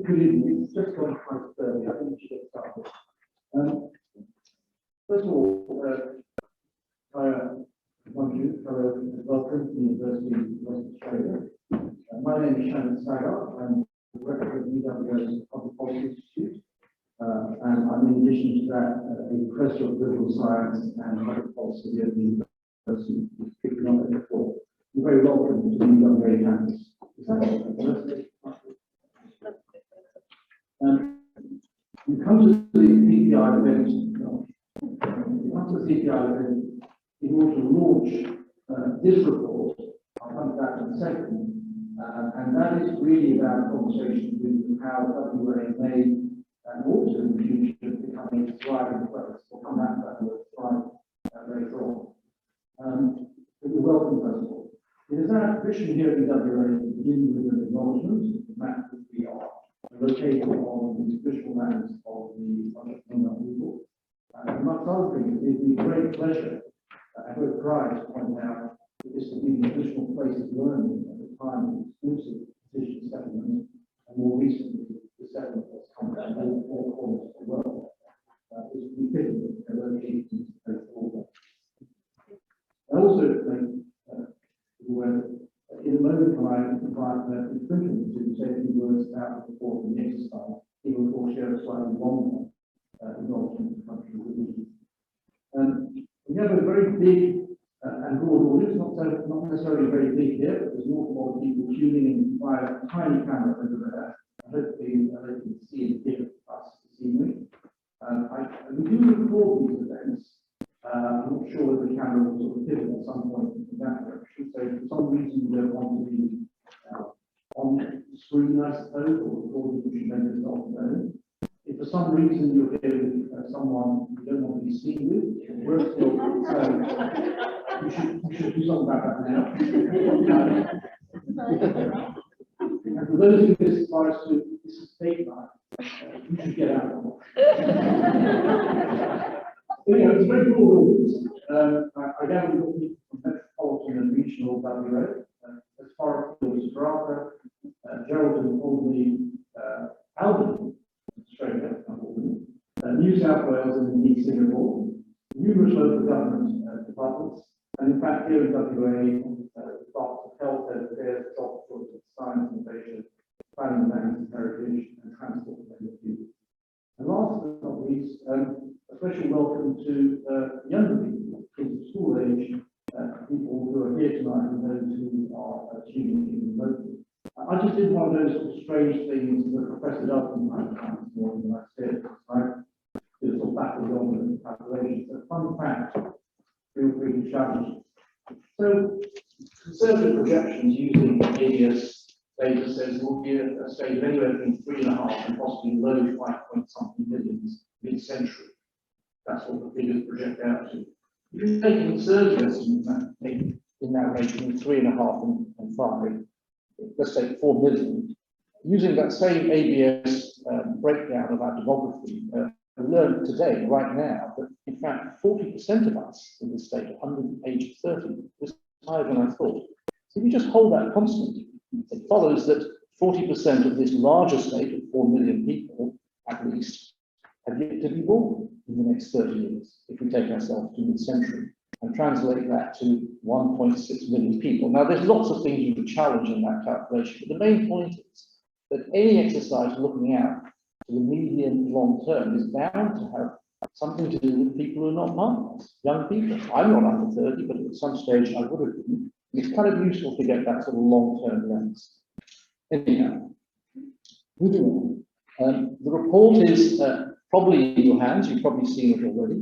Good evening. It's just gone past 30. I think we should get started. First of all, I want you to welcome to the University of Western Australia. My name is Shannon Sagar. I'm the director of UWA's Public Policy Institute, and I'm in addition to that a professor of political science and public policy at the University of Western. You're very welcome to the UWA campus. You come to the CPI event, in order to launch this report. I'll come to that in a second, and that is really about conversations with how WA may and ought to in the future become a thriving place. We'll come back to that word thrive later on. But you're welcome, first of all. It is our tradition here in WA to begin with an acknowledgement of the fact that we are located on the traditional lands of the Wonga people. Amongst other things, it gives me great pleasure and great pride to point out that this has been the traditional place of learning at the time of exclusive decision settlement, and more recently, the settlement that's come down all corners of the world. It's befitting that they're located in this place order. I also in a moment when I invite infringement to say a few words about the report and the exercise, he will of course share a slightly longer acknowledgement of the country with me. We have a very big and broad audience, not necessarily very big here, but there's an awful lot of people tuning in via a tiny camera over there. Hopefully they can see and hear us this evening. We do record these events. I'm not sure whether the camera will sort of pivot at some point in that direction. So for some reason you don't want to be on the screen, I suppose, or recording, which you make yourself known. If for some reason you're here with someone you don't want to be seen with, we're still, you should do something about that now. And for those who this applies to, this is date night. You should get out of it. But, it's a very broad audience. I gather we've got people from metropolitan and regional WA, as far afield as Baraka, Geraldton, Albany, Albany, Australia, New South Wales, and indeed Singapore, numerous local government departments, and in fact here in WA, departments of health, affairs, transport, science, innovation, planning, lands and heritage, and transport, and a few. And last but not least, a special welcome to younger people, kids of school age, people who are here tonight, and those who are tuning in remotely. I just did one of those sort of strange things that Professor Dustin might have done this morning when I said, right? Did a sort of backwards on calculations. A fun fact, feel free to challenge. So, conservative projections using ABS data says we'll be at a stage of anywhere between 3.5 and possibly low 5-point-something millions mid-century. That's what the figures project out to. If you take a conservative estimate in that range between 3.5 and 5, let's say 4 million, using that same ABS breakdown of our demography, we learn today, right now, that in fact 40% of us in this state are under the age of 30, was higher than I thought. So if you just hold that constant, it follows that 40% of this larger state of 4 million people, at least, have yet to be born in the next 30 years, if we take ourselves to mid-century, and translate that to 1.6 million people. Now, there's lots of things you can challenge in that calculation, but the main point is that any exercise looking out to the medium long term is bound to have something to do with people who are not partners, young people. I'm not under 30, but at some stage I would have been. It's kind of useful to get that sort of long-term lens. Anyhow, moving on. The report is probably in your hands. You've probably seen it already.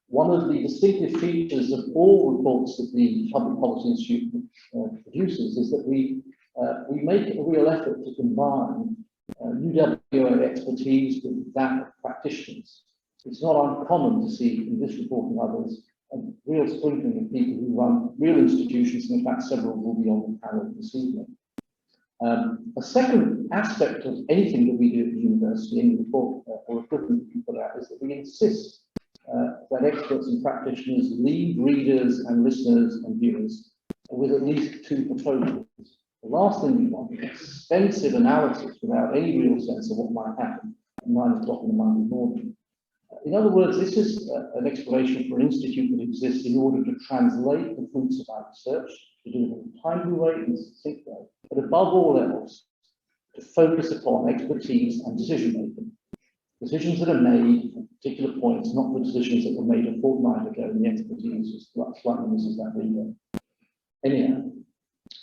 One of the distinctive features of all reports that the Public Policy Institute produces is that we make a real effort to combine UWO expertise with that of practitioners. It's not uncommon to see in this report and others a real sprinkling of people who run real institutions, and in fact several will be on the panel this evening. A second aspect of anything that we do at the university, any report or equivalent we put out, is that we insist that experts and practitioners lead readers and listeners and viewers with at least 2 proposals. The last thing we want is extensive analysis without any real sense of what might happen at 9 o'clock on a Monday morning. In other words, this is an explanation for an institute that exists in order to translate the fruits of our research, to do it in a timely way and succinct way, but above all else, to focus upon expertise and decision making. Decisions that are made at particular points, not the decisions that were made a fortnight ago, and the expertise is slightly misses that window. Anyhow,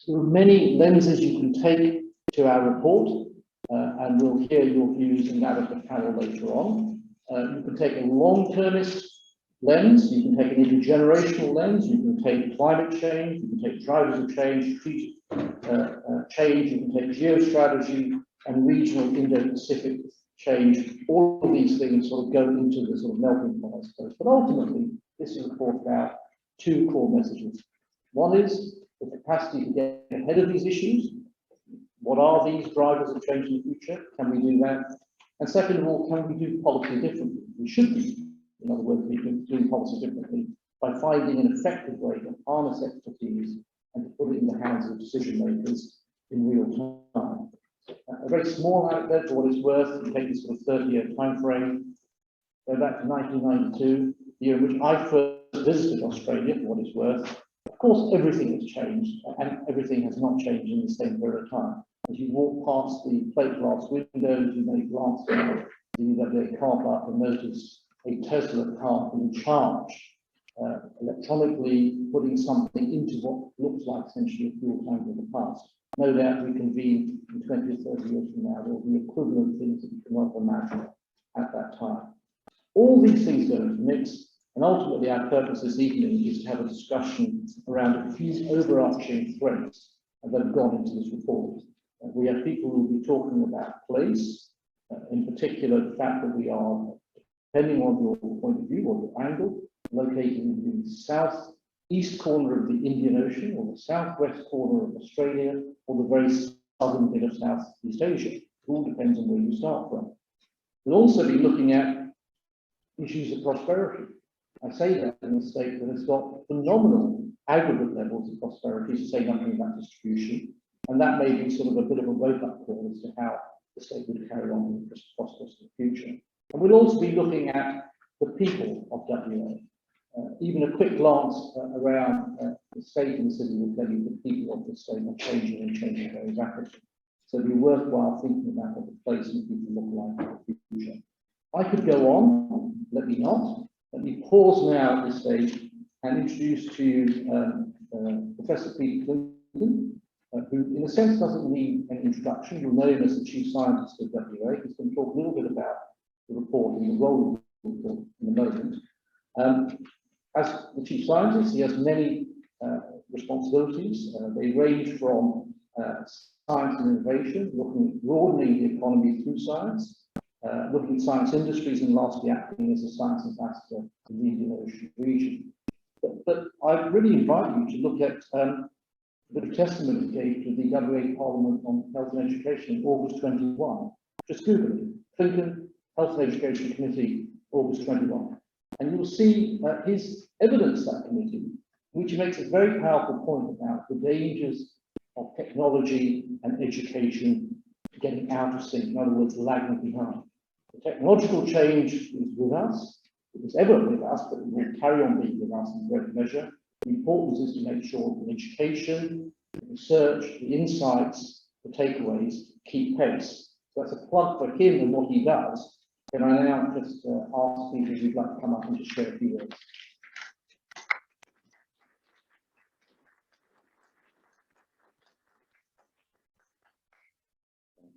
there are many lenses you can take to our report, and we'll hear your views in that of the panel later on. You can take a long-termist lens, you can take an intergenerational lens, you can take climate change, you can take drivers of change, treaty change, you can take geostrategy and regional Indo-Pacific change. All of these things sort of go into the sort of melting pot, I suppose. But ultimately, this is a report about 2 core messages. One is the capacity to get ahead of these issues. What are these drivers of change in the future? Can we do that? And second of all, can we do policy differently? We should be, in other words, we can do policy differently by finding an effective way to harness expertise and to put it in the hands of decision makers in real time. A very small outlet, for what it's worth, to take this sort of 30-year time frame, go back to 1992, the year in which I first visited Australia, for what it's worth. Of course, everything has changed, and everything has not changed in the same period of time. As you walk past the plate glass windows, you may glance down the UWA car park and notice a Tesla car being charged electronically, putting something into what looks like essentially a fuel tank of the past. No doubt we convene in 20 or 30 years from now, there will be equivalent things that we cannot imagine at that time. All these things go into the mix, and ultimately our purpose this evening is to have a discussion around a few overarching threads that have gone into this report. We have people who will be talking about place, in particular the fact that we are, depending on your point of view or your angle, located in the southeast corner of the Indian Ocean, or the southwest corner of Australia, or the very southern bit of Southeast Asia. It all depends on where you start from. We'll also be looking at issues of prosperity. I say that in the state that it's got phenomenal aggregate levels of prosperity, to say nothing about distribution. And that may be sort of a bit of a wake-up call as to how the state would carry on in the prosperous future. And we'll also be looking at the people of WA. Even a quick glance around the state and the city will tell you that people of the state are changing and changing very rapidly. So it'd be worthwhile thinking about what the place and people look like in the future. I could go on, let me not. Let me pause now at this stage and introduce to you Professor Peter Clinton, who in a sense doesn't need an introduction. You'll know him as the Chief Scientist of WA. He's going to talk a little bit about the report and the role of the report in a moment. As the Chief Scientist, he has many responsibilities. They range from science and innovation, looking at broadening the economy through science, looking at science industries, and lastly acting as a science ambassador in the Indian Ocean region. But I really invite you to look at a bit of testimony he gave to the WA Parliament on Health and Education in August 21. Just Google it, Clinton Health and Education Committee, August 21. And you'll see his evidence that committee, which makes a very powerful point about the dangers of technology and education getting out of sync, in other words, lagging behind. The technological change is with us, it was ever with us, but it will carry on being with us in great measure. The importance is to make sure that education, the research, the insights, the takeaways keep pace. So that's a plug for him and what he does. Can I now just ask people if you'd like to come up and just share a few words?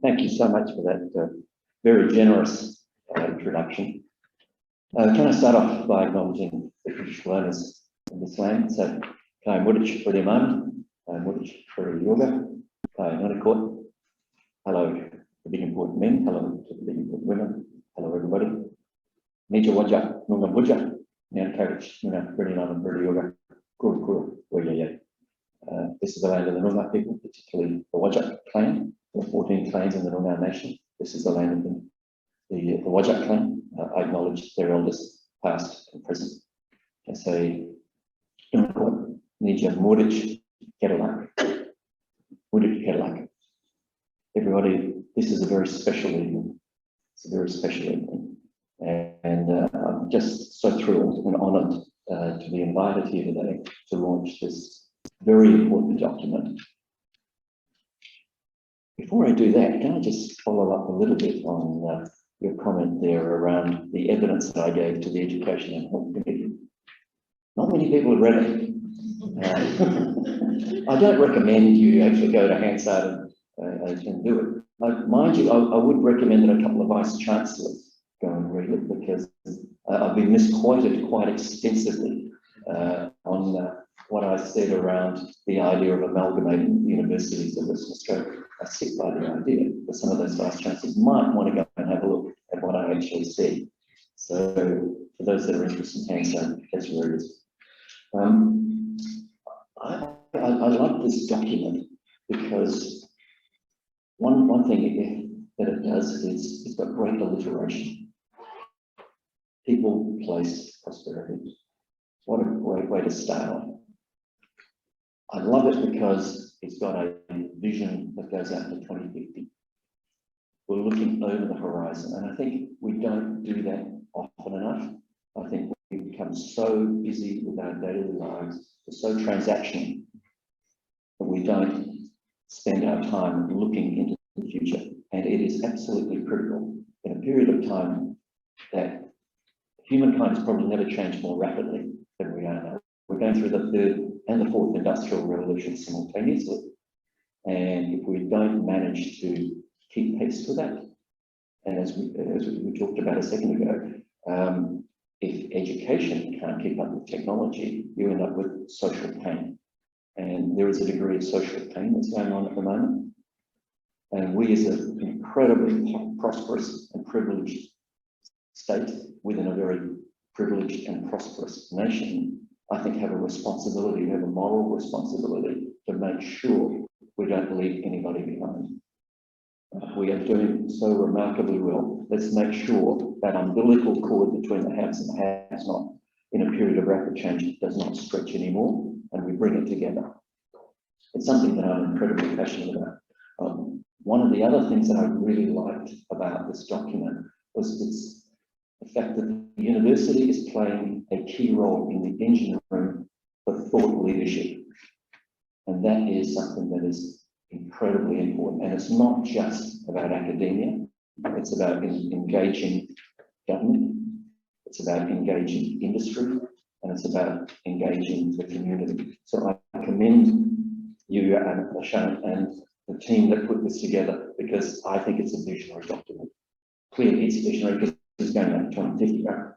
Thank you so much for that very generous introduction. Can I start off by acknowledging the traditional owners of this land? So, Kai Mudich for the moment, Kai Mudich for yoga, Kai Nonakot. Hello to the big important men, hello to the big important women, hello everybody. Nija Wajak, Nunga Buja, Nan Carriage, Nuna, Pretty Nana, Pretty Yoga, Kuru Kuru, Waya. This is the land of the Noongar people, particularly the Wajak clan. There are 14 clans in the Noongar nation. This is the land of the Wajak clan. I acknowledge their elders, past and present. I say, Nija Mudich, Kedalak. Mudich Kedalak. Everybody, this is a very special evening. It's a very special evening. And I'm just so thrilled and honoured to be invited here today to launch this very important document. Before I do that, can I just follow up a little bit on your comment there around the evidence that I gave to the Education and Health Committee? Not many people have read it. I don't recommend you actually go to Hansard and do it. Mind you, I would recommend that a couple of vice chancellors go and read it, because I've been misquoted quite extensively on what I said around the idea of amalgamating universities of Western Australia. I stick by the idea, but some of those vice chancellors might want to go and have a look at what I actually said. So for those that are interested in Hansard, that's where it is. I like this document because one thing that it does is it's got great alliteration. People, place, prosperity. What a great way to start on. I love it because it's got a vision that goes out to 2050. We're looking over the horizon, and I think we don't do that often enough. I think we become so busy with our daily lives, we're so transactional, that we don't spend our time looking into the future. And it is absolutely critical in a period of time that humankind has probably never changed more rapidly than we are now. We're going through the third and the fourth industrial revolution simultaneously. And if we don't manage to keep pace with that, and as we talked about a second ago, if education can't keep up with technology, you end up with social pain. And there is a degree of social pain that's going on at the moment. And we as an incredibly prosperous and privileged state within a very privileged and prosperous nation, I think have a responsibility, we have a moral responsibility to make sure we don't leave anybody behind. We are doing so remarkably well. Let's make sure that umbilical cord between the haves and the have not in a period of rapid change does not stretch anymore, and we bring it together. It's something that I'm incredibly passionate about. One of the other things that I really liked about this document was the fact that the university is playing a key role in the engine room for thought leadership. And that is something that is incredibly important. And it's not just about academia, it's about engaging government, it's about engaging industry, and it's about engaging the community. So I commend you and Shannon and the team that put this together, because I think it's a visionary document. Clearly it's visionary because it's going on to 2050, right?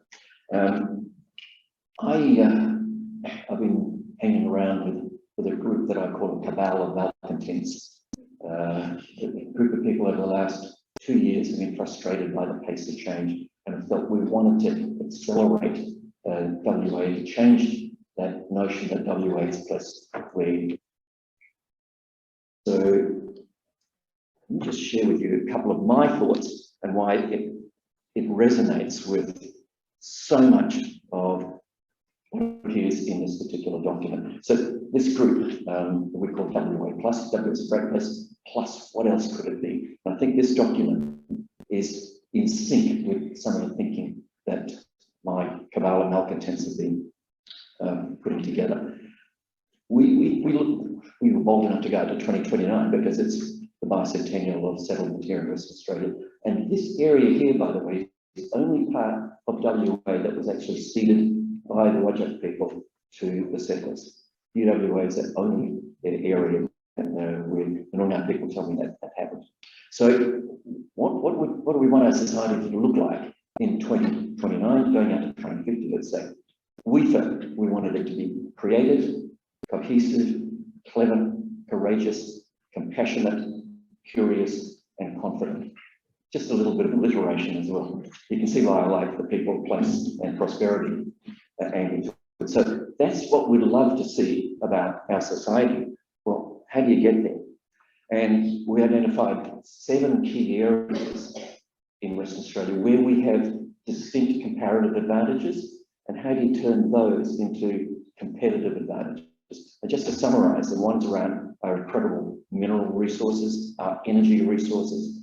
I've been hanging around with a group that I call a cabal of malcontents. A group of people over the last 2 years have been frustrated by the pace of change and have felt we wanted to accelerate WA to change that notion that WA is a place where. So let me just share with you a couple of my thoughts and why it resonates with so much of what appears in this particular document. So this group we call WA plus, W is a great place, plus what else could it be? And I think this document is in sync with some of the thinking that my cabal of malcontents have been putting together. We were bold enough to go to 2029 because it's the bicentennial of settlement here in Western Australia. And this area here, by the way, the only part of WA that was actually ceded by the Wajak people to the settlers. UWA is the only area where the Noongar people tell me that happened. So what do we want our society to look like in 2029, going out to 2050, let's say? We felt we wanted it to be creative, cohesive, clever, courageous, compassionate, curious, and confident. Just a little bit of alliteration as well. You can see why I like the people, place, and prosperity angle. So that's what we'd love to see about our society. Well, how do you get there? And we identified 7 key areas in Western Australia where we have distinct comparative advantages, and how do you turn those into competitive advantages? And just to summarize, the ones around our incredible mineral resources, our energy resources,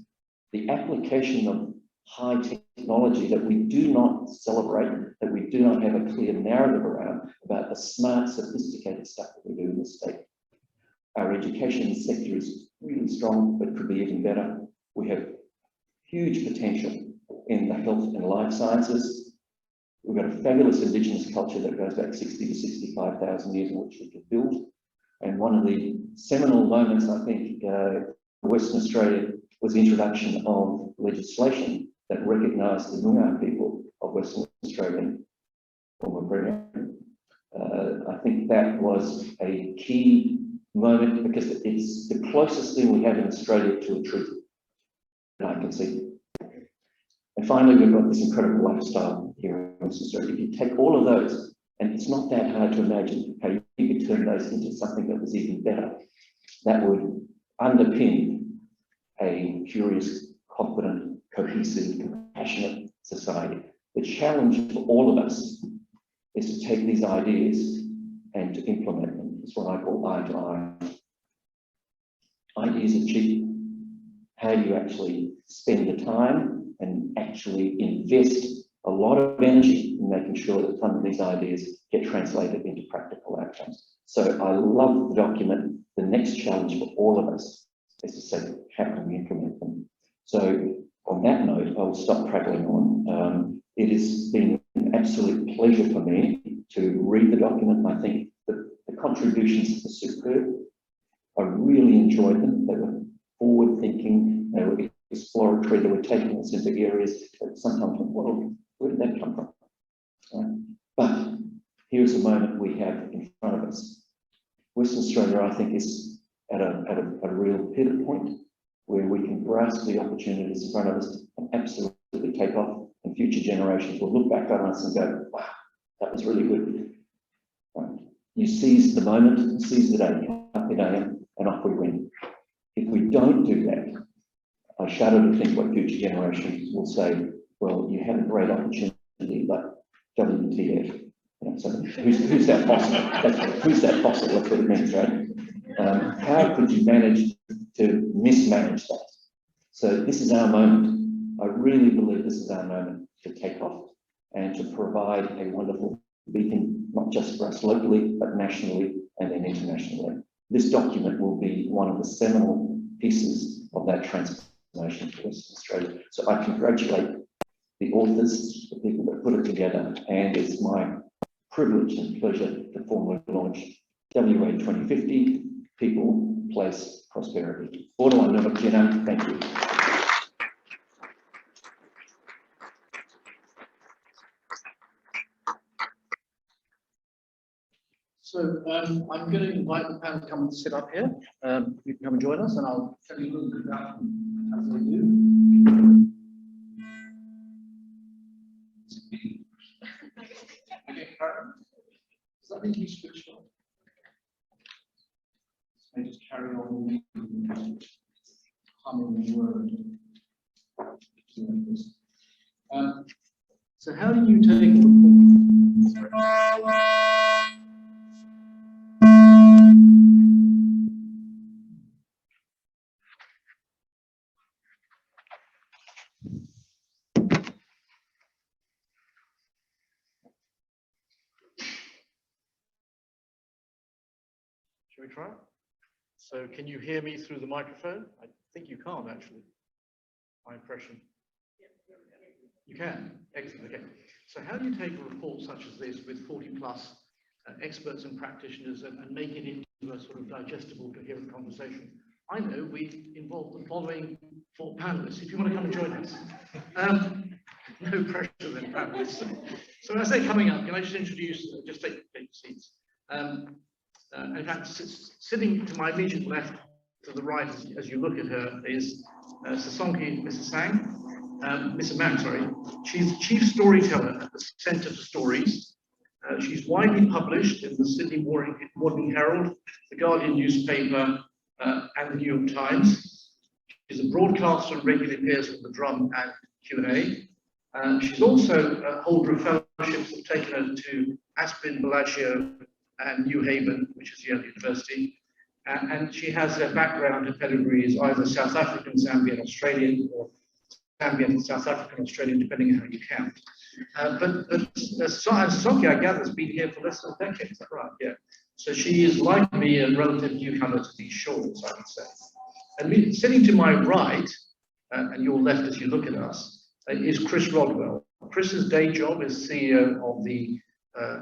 the application of high technology that we do not celebrate, that we do not have a clear narrative around, about the smart, sophisticated stuff that we do in the state. Our education sector is really strong, but could be even better. We have huge potential in the health and life sciences. We've got a fabulous Indigenous culture that goes back 60 to 65,000 years in which we could build. And one of the seminal moments, I think, Western Australia was the introduction of legislation that recognised the Noongar people of Western Australia. I think that was a key moment because it's the closest thing we have in Australia to a treaty that I can see. And finally, we've got this incredible lifestyle here in Western Australia. If you take all of those, and it's not that hard to imagine how you could turn those into something that was even better, that would underpin a curious, confident, cohesive, compassionate society. The challenge for all of us is to take these ideas and to implement them. It's what I call eye to eye. Ideas are cheap. How do you actually spend the time and actually invest a lot of energy in making sure that some of these ideas get translated into practical outcomes? So I love the document. The next challenge for all of us is to say, how can we implement them? So on that note, I'll stop prattling on. It has been an absolute pleasure for me to read the document. I think the contributions are superb. I really enjoyed them. They were forward-thinking, they were exploratory, they were taking us into areas that sometimes, well, where did that come from? But here's a moment we have in front of us. Western Australia, I think, is at a real pivot point where we can grasp the opportunities in front of us and absolutely take off, and future generations will look back on us and go, wow, that was really good. Right. You seize the moment, seize the day, up in AM, and off we went. If we don't do that, I shudder to think what future generations will say, well, you had a great opportunity, but WTF. You know, so who's that fossil? Who's that fossil? That's what it means, right? How could you manage to mismanage that? So this is our moment. I really believe this is our moment to take off and to provide a wonderful beacon, not just for us locally, but nationally and then internationally. This document will be one of the seminal pieces of that transformation for Western Australia. So I congratulate the authors, the people that put it together, and it's my privilege and pleasure to formally launch WA 2050, People, Place, Prosperity. Thank you. So I'm going to invite the panel to come and sit up here. You can come and join us, and I'll tell you a little bit about them as they do. Does that mean you switched on? I just carry on humming the word. So how do you take a report? Shall we try? So can you hear me through the microphone? I think you can't actually. My impression. You can. Excellent. Okay. So how do you take a report such as this with 40 plus experts and practitioners and make it into a sort of digestible, coherent conversation? I know we involved the following 4 panelists. If you want to come and join us. No pressure then, panelists. So as they're coming up, can I just introduce, just take seats. In fact, sitting to my immediate left, to the right, as you look at her, is Sasonki Mrs. Mang, sorry. She's Chief Storyteller at the Centre for Stories. She's widely published in the Sydney Morning Herald, the Guardian newspaper, and the New York Times. She's a broadcaster and regularly appears on the Drum and Q&A. She's also a holder of fellowships that have taken her to Aspen, Bellagio, and New Haven, which is Yale University. And she has a background in pedigree is either South African, Zambian, Australian, or Zambian, South African, Australian, depending on how you count. But Sasonki, I gather, has been here for less than a decade, is that right? Yeah. So she is, like me, a relative newcomer to these shores, I would say. And sitting to my right, and your left as you look at us, is Chris Rodwell. Chris's day job is CEO of the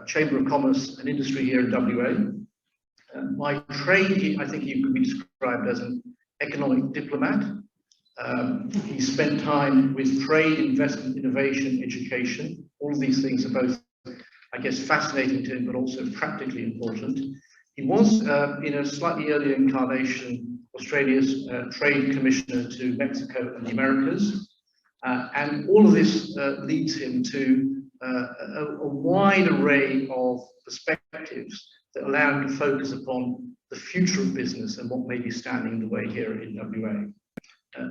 Chamber of Commerce and Industry here in WA. By trade, I think he could be described as an economic diplomat. He spent time with trade, investment, innovation, education. All of these things are both, I guess, fascinating to him, but also practically important. He was, in a slightly earlier incarnation, Australia's Trade Commissioner to Mexico and the Americas. And all of this leads him to a wide array of perspectives that allow him to focus upon the future of business and what may be standing in the way here in WA.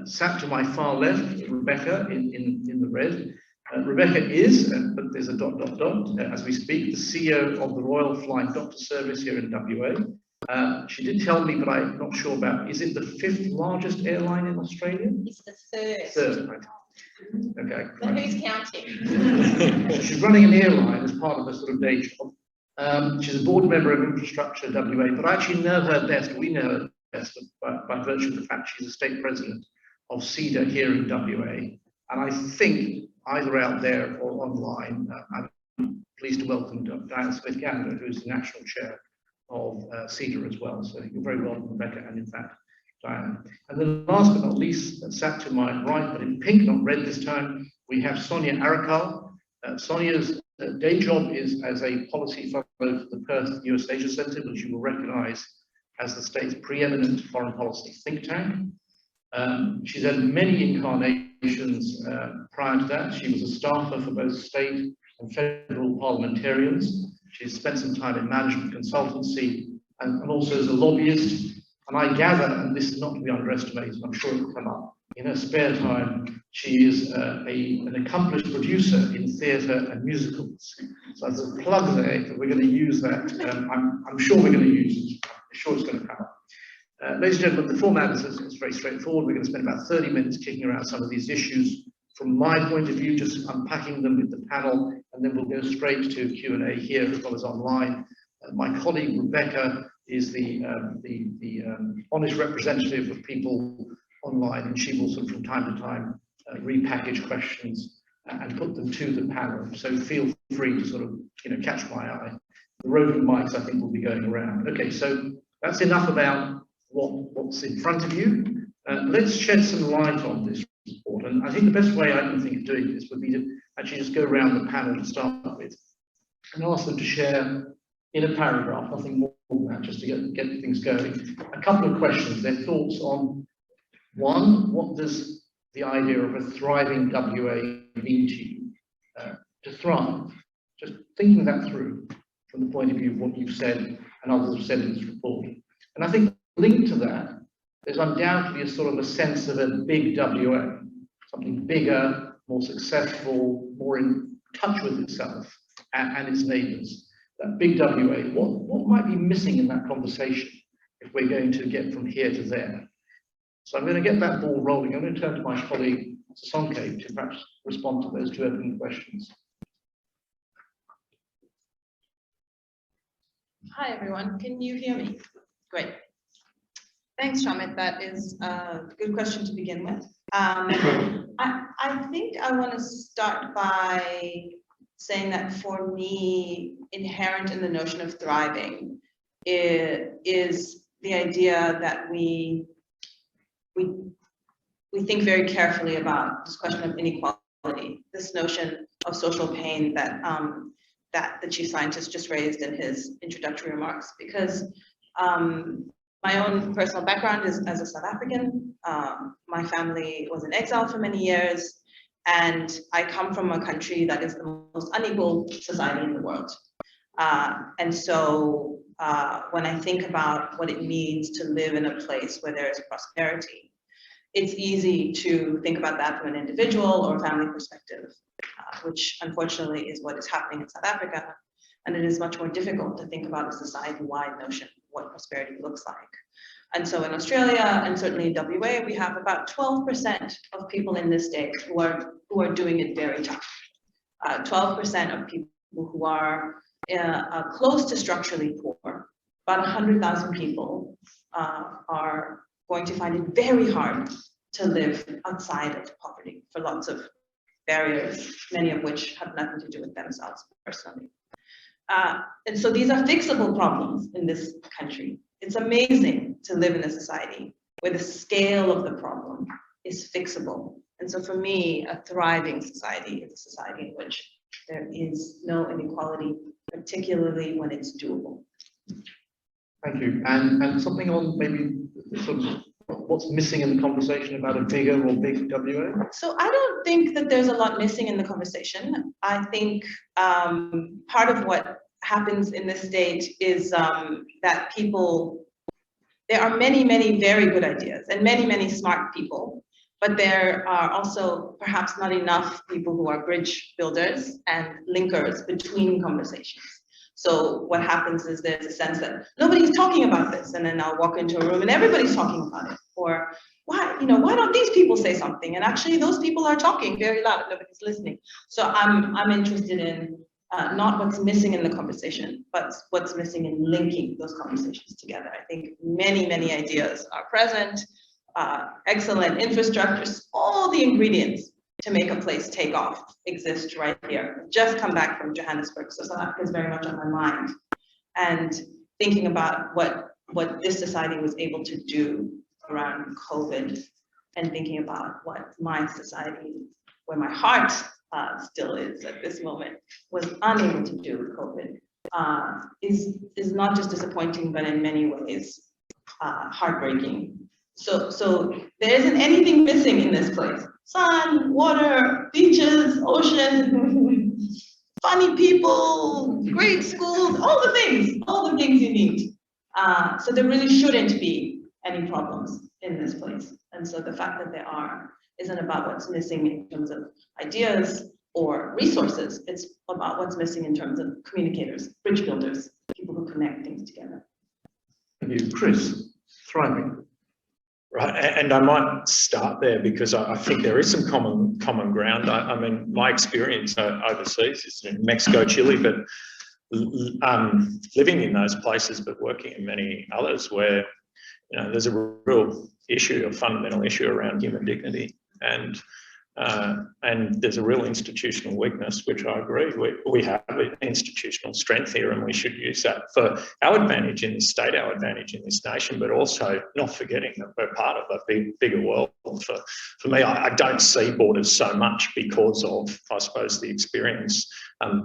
Sat to my far left, Rebecca in the red. Rebecca is, but there's a ... as we speak, the CEO of the Royal Flying Doctor Service here in WA. She did tell me, but I'm not sure about, is it the 5th largest airline in Australia? It's the 3rd. 3rd, right. Okay. But who's counting? So she's running an airline as part of her sort of day job. She's a board member of Infrastructure WA, but I actually know her best, we know her best by virtue of the fact she's a state president of CEDA here in WA. And I think either out there or online, I'm pleased to welcome Diana Smith-Gander, who's the national chair of CEDA as well. So you're very welcome, Rebecca, and in fact, Diana. And then last but not least, sat to my right, but in pink, not red this time, we have Sonia Arakal. Sonia's day job is as a policy fellow for the Perth US Asia Centre, which you will recognise as the state's preeminent foreign policy think tank. She's had many incarnations prior to that. She was a staffer for both state and federal parliamentarians. She's spent some time in management consultancy and also as a lobbyist. And I gather, and this is not to be underestimated, I'm sure it will come up, in her spare time, she is an accomplished producer in theatre and musicals. So there's a plug there, that we're going to use that. I'm sure we're going to use it. I'm sure it's going to come up. Ladies and gentlemen, the format is very straightforward. We're going to spend about 30 minutes kicking around some of these issues from my point of view, just unpacking them with the panel, and then we'll go straight to Q&A here as well as online. My colleague Rebecca is the honest representative of people online, and she will sort of from time to time repackage questions and put them to the panel. So feel free to sort of catch my eye. The roving mics, I think, will be going around. Okay, so that's enough about what's in front of you. Let's shed some light on this report, and I think the best way I can think of doing this would be to actually just go around the panel to start with and ask them to share in a paragraph, nothing more than that, just to get things going, a couple of questions, their thoughts on, one, what does the idea of a thriving WA mean to you? To thrive, just thinking that through from the point of view of what you've said and others have said in this report. And I think linked to that, there's undoubtedly a sort of a sense of a big WA, something bigger, more successful, more in touch with itself and its neighbours. That big WA, what might be missing in that conversation if we're going to get from here to there? So I'm going to get that ball rolling. I'm going to turn to my colleague Sasonki to perhaps respond to those two opening questions. Hi everyone, can you hear me? Great. Thanks, Shamit. That is a good question to begin with. I think I want to start by saying that for me, inherent in the notion of thriving is the idea that we think very carefully about this question of inequality, this notion of social pain that that the chief scientist just raised in his introductory remarks, because my own personal background is as a South African. My family was in exile for many years, and I come from a country that is the most unequal society in the world. And so when I think about what it means to live in a place where there is prosperity, it's easy to think about that from an individual or family perspective, which unfortunately is what is happening in South Africa. And it is much more difficult to think about a society-wide notion of what prosperity looks like. And so in Australia, and certainly in WA, we have about 12% of people in this state who are doing it very tough. 12% of people who are close to structurally poor. About 100,000 people are going to find it very hard to live outside of poverty for lots of barriers, many of which have nothing to do with themselves personally. And so these are fixable problems in this country. It's amazing to live in a society where the scale of the problem is fixable. And so for me, a thriving society is a society in which there is no inequality, particularly when it's doable. Thank you. And something on maybe sort of what's missing in the conversation about a bigger or big WA? So I don't think that there's a lot missing in the conversation. I think part of what happens in this state is that there are many, many very good ideas and many, many smart people, but there are also perhaps not enough people who are bridge builders and linkers between conversations. So what happens is there's a sense that nobody's talking about this, and then I'll walk into a room and everybody's talking about it. Or why don't these people say something? And actually those people are talking very loud, nobody's listening. So I'm interested in not what's missing in the conversation, but what's missing in linking those conversations together. I think many, many ideas are present, excellent infrastructures, all the ingredients to make a place take off exist right here. Just come back from Johannesburg, so South Africa is very much on my mind. And thinking about what this society was able to do around COVID, and thinking about what my society, where my heart still is at this moment, was unable to do with COVID, is not just disappointing, but in many ways heartbreaking. So there isn't anything missing in this place. Sun, water, beaches, ocean, funny people, great schools, all the things you need. So there really shouldn't be any problems in this place. And so the fact that there are isn't about what's missing in terms of ideas or resources. It's about what's missing in terms of communicators, bridge builders, people who connect things together. Thank you. Chris, thriving. Right, and I might start there because I think there is some common ground. I mean, my experience overseas is in Mexico, Chile, but living in those places, but working in many others where, you know, there's a real issue, a fundamental issue around human dignity, and there's a real institutional weakness, which I agree. We have institutional strength here, and we should use that for our advantage in this state, our advantage in this nation, but also not forgetting that we're part of a bigger world. For me, I don't see borders so much because of, I suppose, the experience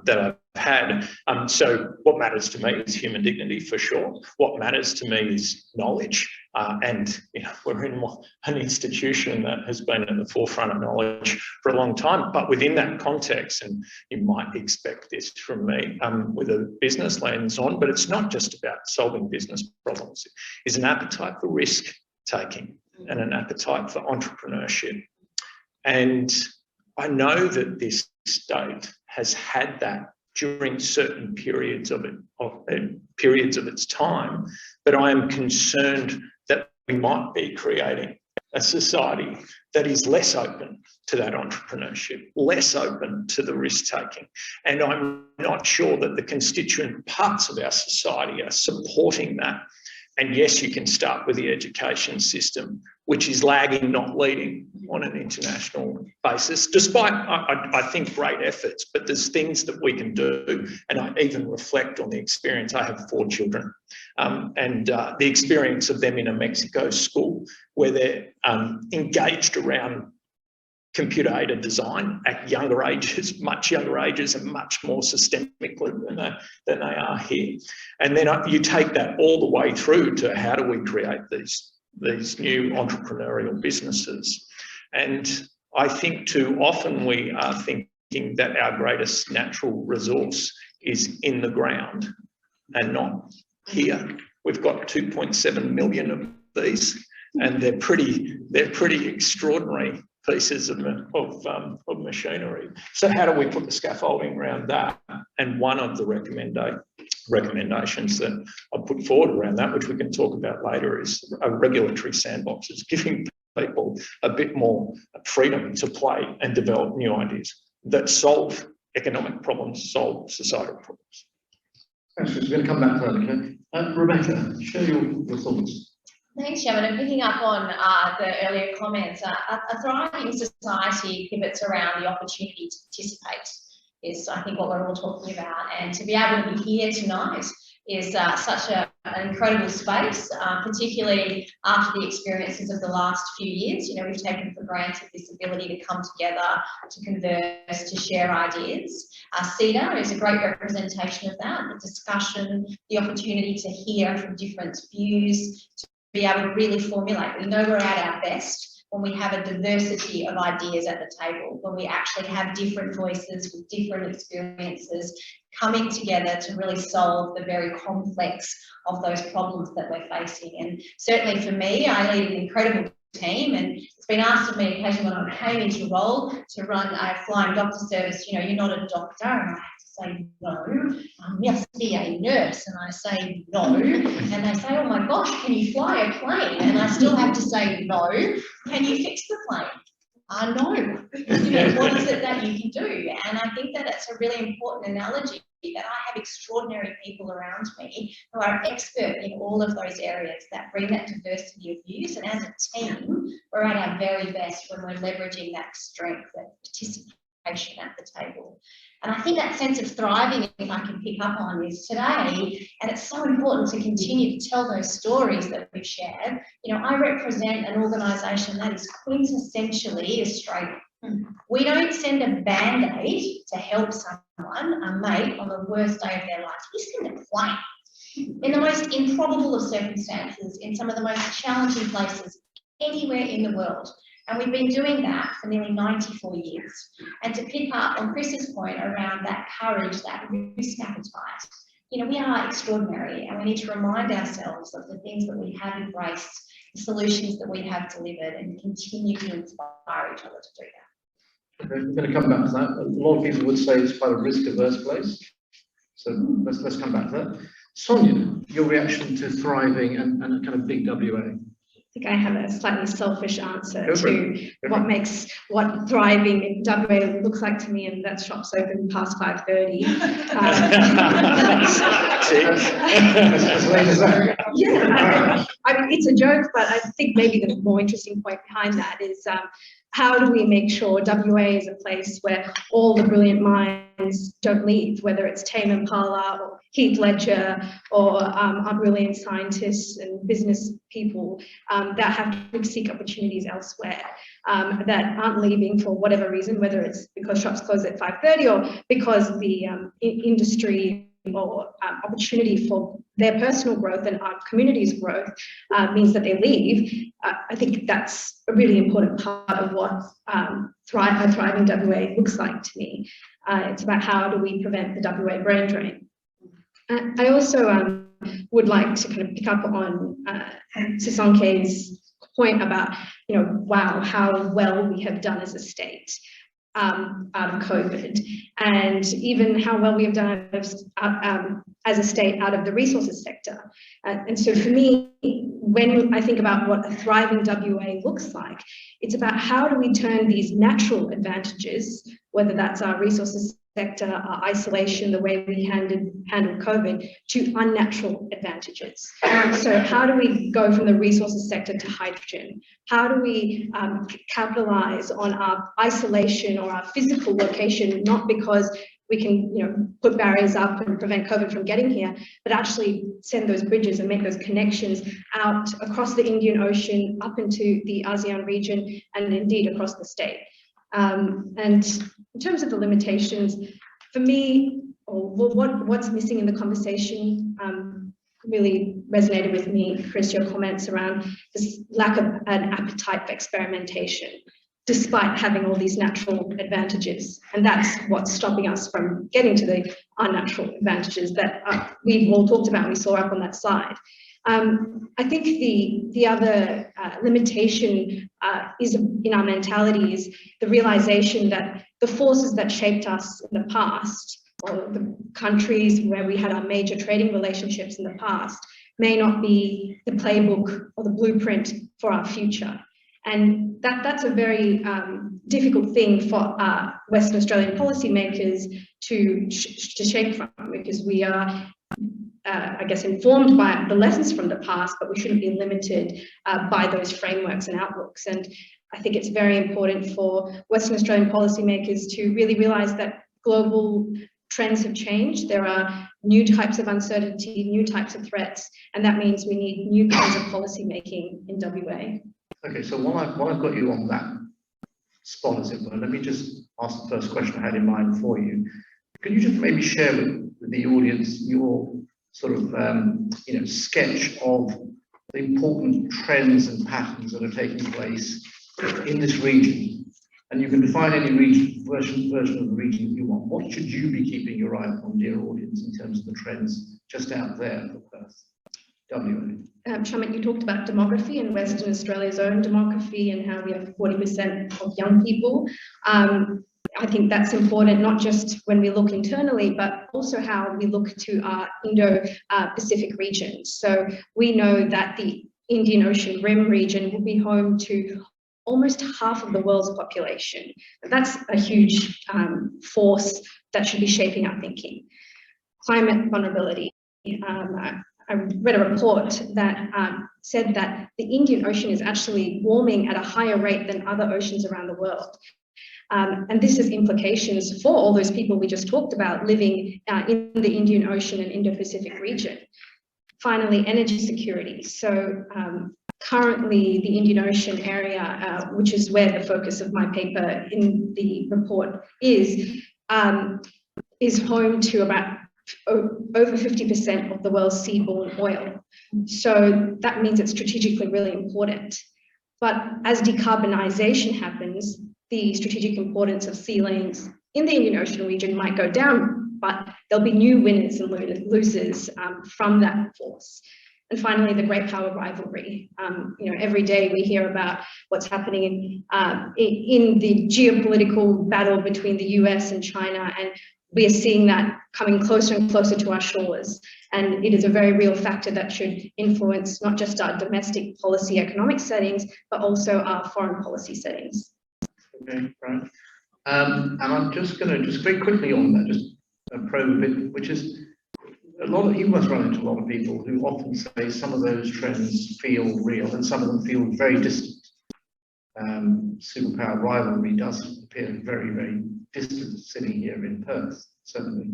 that I've had. So what matters to me is human dignity, for sure. What matters to me is knowledge. And you know, we're in an institution that has been at the forefront of knowledge for a long time, but within that context, and you might expect this from me with a business lens on, but it's not just about solving business problems. It's an appetite for risk taking and an appetite for entrepreneurship. And I know that this state has had that during certain periods of its time, but I am concerned that we might be creating a society that is less open to that entrepreneurship, less open to the risk-taking. And I'm not sure that the constituent parts of our society are supporting that. And yes, you can start with the education system, which is lagging, not leading on an international basis, despite, I think, great efforts. But there's things that we can do. And I even reflect on the experience. I have 4 children, and the experience of them in a Mexico school where they're engaged around computer-aided design at younger ages, much younger ages, and much more systemically than they are here. And then you take that all the way through to how do we create these new entrepreneurial businesses. And I think too often we are thinking that our greatest natural resource is in the ground and not here. We've got 2.7 million of these, and they're pretty extraordinary pieces of machinery. So how do we put the scaffolding around that? And one of the recommendations that I put forward around that, which we can talk about later, is a regulatory sandbox. It's giving people a bit more freedom to play and develop new ideas that solve economic problems, solve societal problems. Thanks, Chris. We're going to come back to that, okay? Rebecca, share your thoughts. Thanks, Chairman. And picking up on the earlier comments, a thriving society pivots around the opportunity to participate is, I think, what we're all talking about. And to be able to be here tonight is such an incredible space, particularly after the experiences of the last few years. You know, we've taken for granted this ability to come together, to converse, to share ideas. CEDA is a great representation of that, the discussion, the opportunity to hear from different views, to be able to really formulate. We know we're at our best when we have a diversity of ideas at the table, when we actually have different voices with different experiences coming together to really solve the very complex of those problems that we're facing. And certainly for me, I lead an incredible team, and it's been asked of me occasionally when I came into role to run a flying doctor service. You know, you're not a doctor, and I have to say no. You have to be a nurse, and I say no. And they say, oh my gosh, can you fly a plane? And I still have to say no. Can you fix the plane? No. You know, what is it that you can do? And I think that it's a really important analogy that I have extraordinary people around me who are expert in all of those areas that bring that diversity of views. And as a team, we're at our very best when we're leveraging that strength, that participation at the table. And I think that sense of thriving, if I can pick up on, is today, and it's so important to continue to tell those stories that we've shared. You know, I represent an organisation that is quintessentially Australian. We don't send a band-aid to help someone, a mate, on the worst day of their lives. We send a plane in the most improbable of circumstances, in some of the most challenging places anywhere in the world. And we've been doing that for nearly 94 years. And to pick up on Chris's point around that courage, that risk appetite, you know, we are extraordinary, and we need to remind ourselves of the things that we have embraced, the solutions that we have delivered, and continue to inspire each other to do that. Okay, we're going to come back to that. A lot of people would say it's quite a risk-averse place. So let's come back to that. Sonia, your reaction to thriving and a kind of big WA? I think I have a slightly selfish answer to what thriving in WA looks like to me, and that shop's open past 5:30. Yeah, I mean, it's a joke, but I think maybe the more interesting point behind that is how do we make sure WA is a place where all the brilliant minds don't leave, whether it's Tame Impala or Heath Ledger or our brilliant scientists and business people that have to seek opportunities elsewhere, that aren't leaving for whatever reason, whether it's because shops close at 5:30 or because the industry or opportunity for their personal growth and our community's growth means that they leave. I think that's a really important part of what a thriving WA looks like to me. It's about how do we prevent the WA brain drain. I also would like to kind of pick up on Sisonke's point about, you know, wow, how well we have done as a state out of COVID, and even how well we have done as a state out of the resources sector. And so for me, when I think about what a thriving WA looks like, it's about how do we turn these natural advantages, whether that's our resources sector, our isolation, the way we handled COVID, to unnatural advantages. So how do we go from the resources sector to hydrogen? How do we capitalize on our isolation or our physical location, not because we can, put barriers up and prevent COVID from getting here, but actually send those bridges and make those connections out across the Indian Ocean, up into the ASEAN region, and indeed across the state. And in terms of the limitations, for me, what's missing in the conversation really resonated with me, Chris, your comments around this lack of an appetite for experimentation, despite having all these natural advantages. And that's what's stopping us from getting to the unnatural advantages that we've all talked about, we saw up on that slide. I think the other limitation is in our mentality is the realization that the forces that shaped us in the past, or the countries where we had our major trading relationships in the past, may not be the playbook or the blueprint for our future. And that's a very difficult thing for Western Australian policymakers to shape from, because we are, I guess, informed by the lessons from the past, but we shouldn't be limited by those frameworks and outlooks. And I think it's very important for Western Australian policymakers to really realise that global trends have changed. There are new types of uncertainty, new types of threats, and that means we need new kinds of policy making in WA. Okay, so while I've got you on that spot, as it were, let me just ask the first question I had in mind for you. Can you just maybe share with the audience your sort of sketch of the important trends and patterns that are taking place in this region? And you can define any version of the region that you want. What should you be keeping your eye on, dear audience, in terms of the trends just out there for Perth, WA? Shamit, you talked about demography and Western Australia's own demography and how we have 40% of young people. I think that's important, not just when we look internally, but also how we look to our Indo-Pacific region. So we know that the Indian Ocean Rim region will be home to almost half of the world's population. That's a huge force that should be shaping our thinking. Climate vulnerability. I read a report that said that the Indian Ocean is actually warming at a higher rate than other oceans around the world. And this has implications for all those people we just talked about living in the Indian Ocean and Indo-Pacific region. Finally, energy security. So currently the Indian Ocean area, which is where the focus of my paper in the report is home to about over 50% of the world's seaborne oil. So that means it's strategically really important. But as decarbonisation happens, the strategic importance of sea lanes in the Indian Ocean region might go down, but there'll be new winners and losers from that force. And finally, the great power rivalry. Every day we hear about what's happening in the geopolitical battle between the US and China, and we are seeing that coming closer and closer to our shores. And it is a very real factor that should influence not just our domestic policy economic settings, but also our foreign policy settings. Okay, right. And I'm just going to just very quickly on that, just probe a bit, which is you must run into a lot of people who often say some of those trends feel real and some of them feel very distant. Superpower rivalry does appear very, very distant sitting here in Perth, certainly.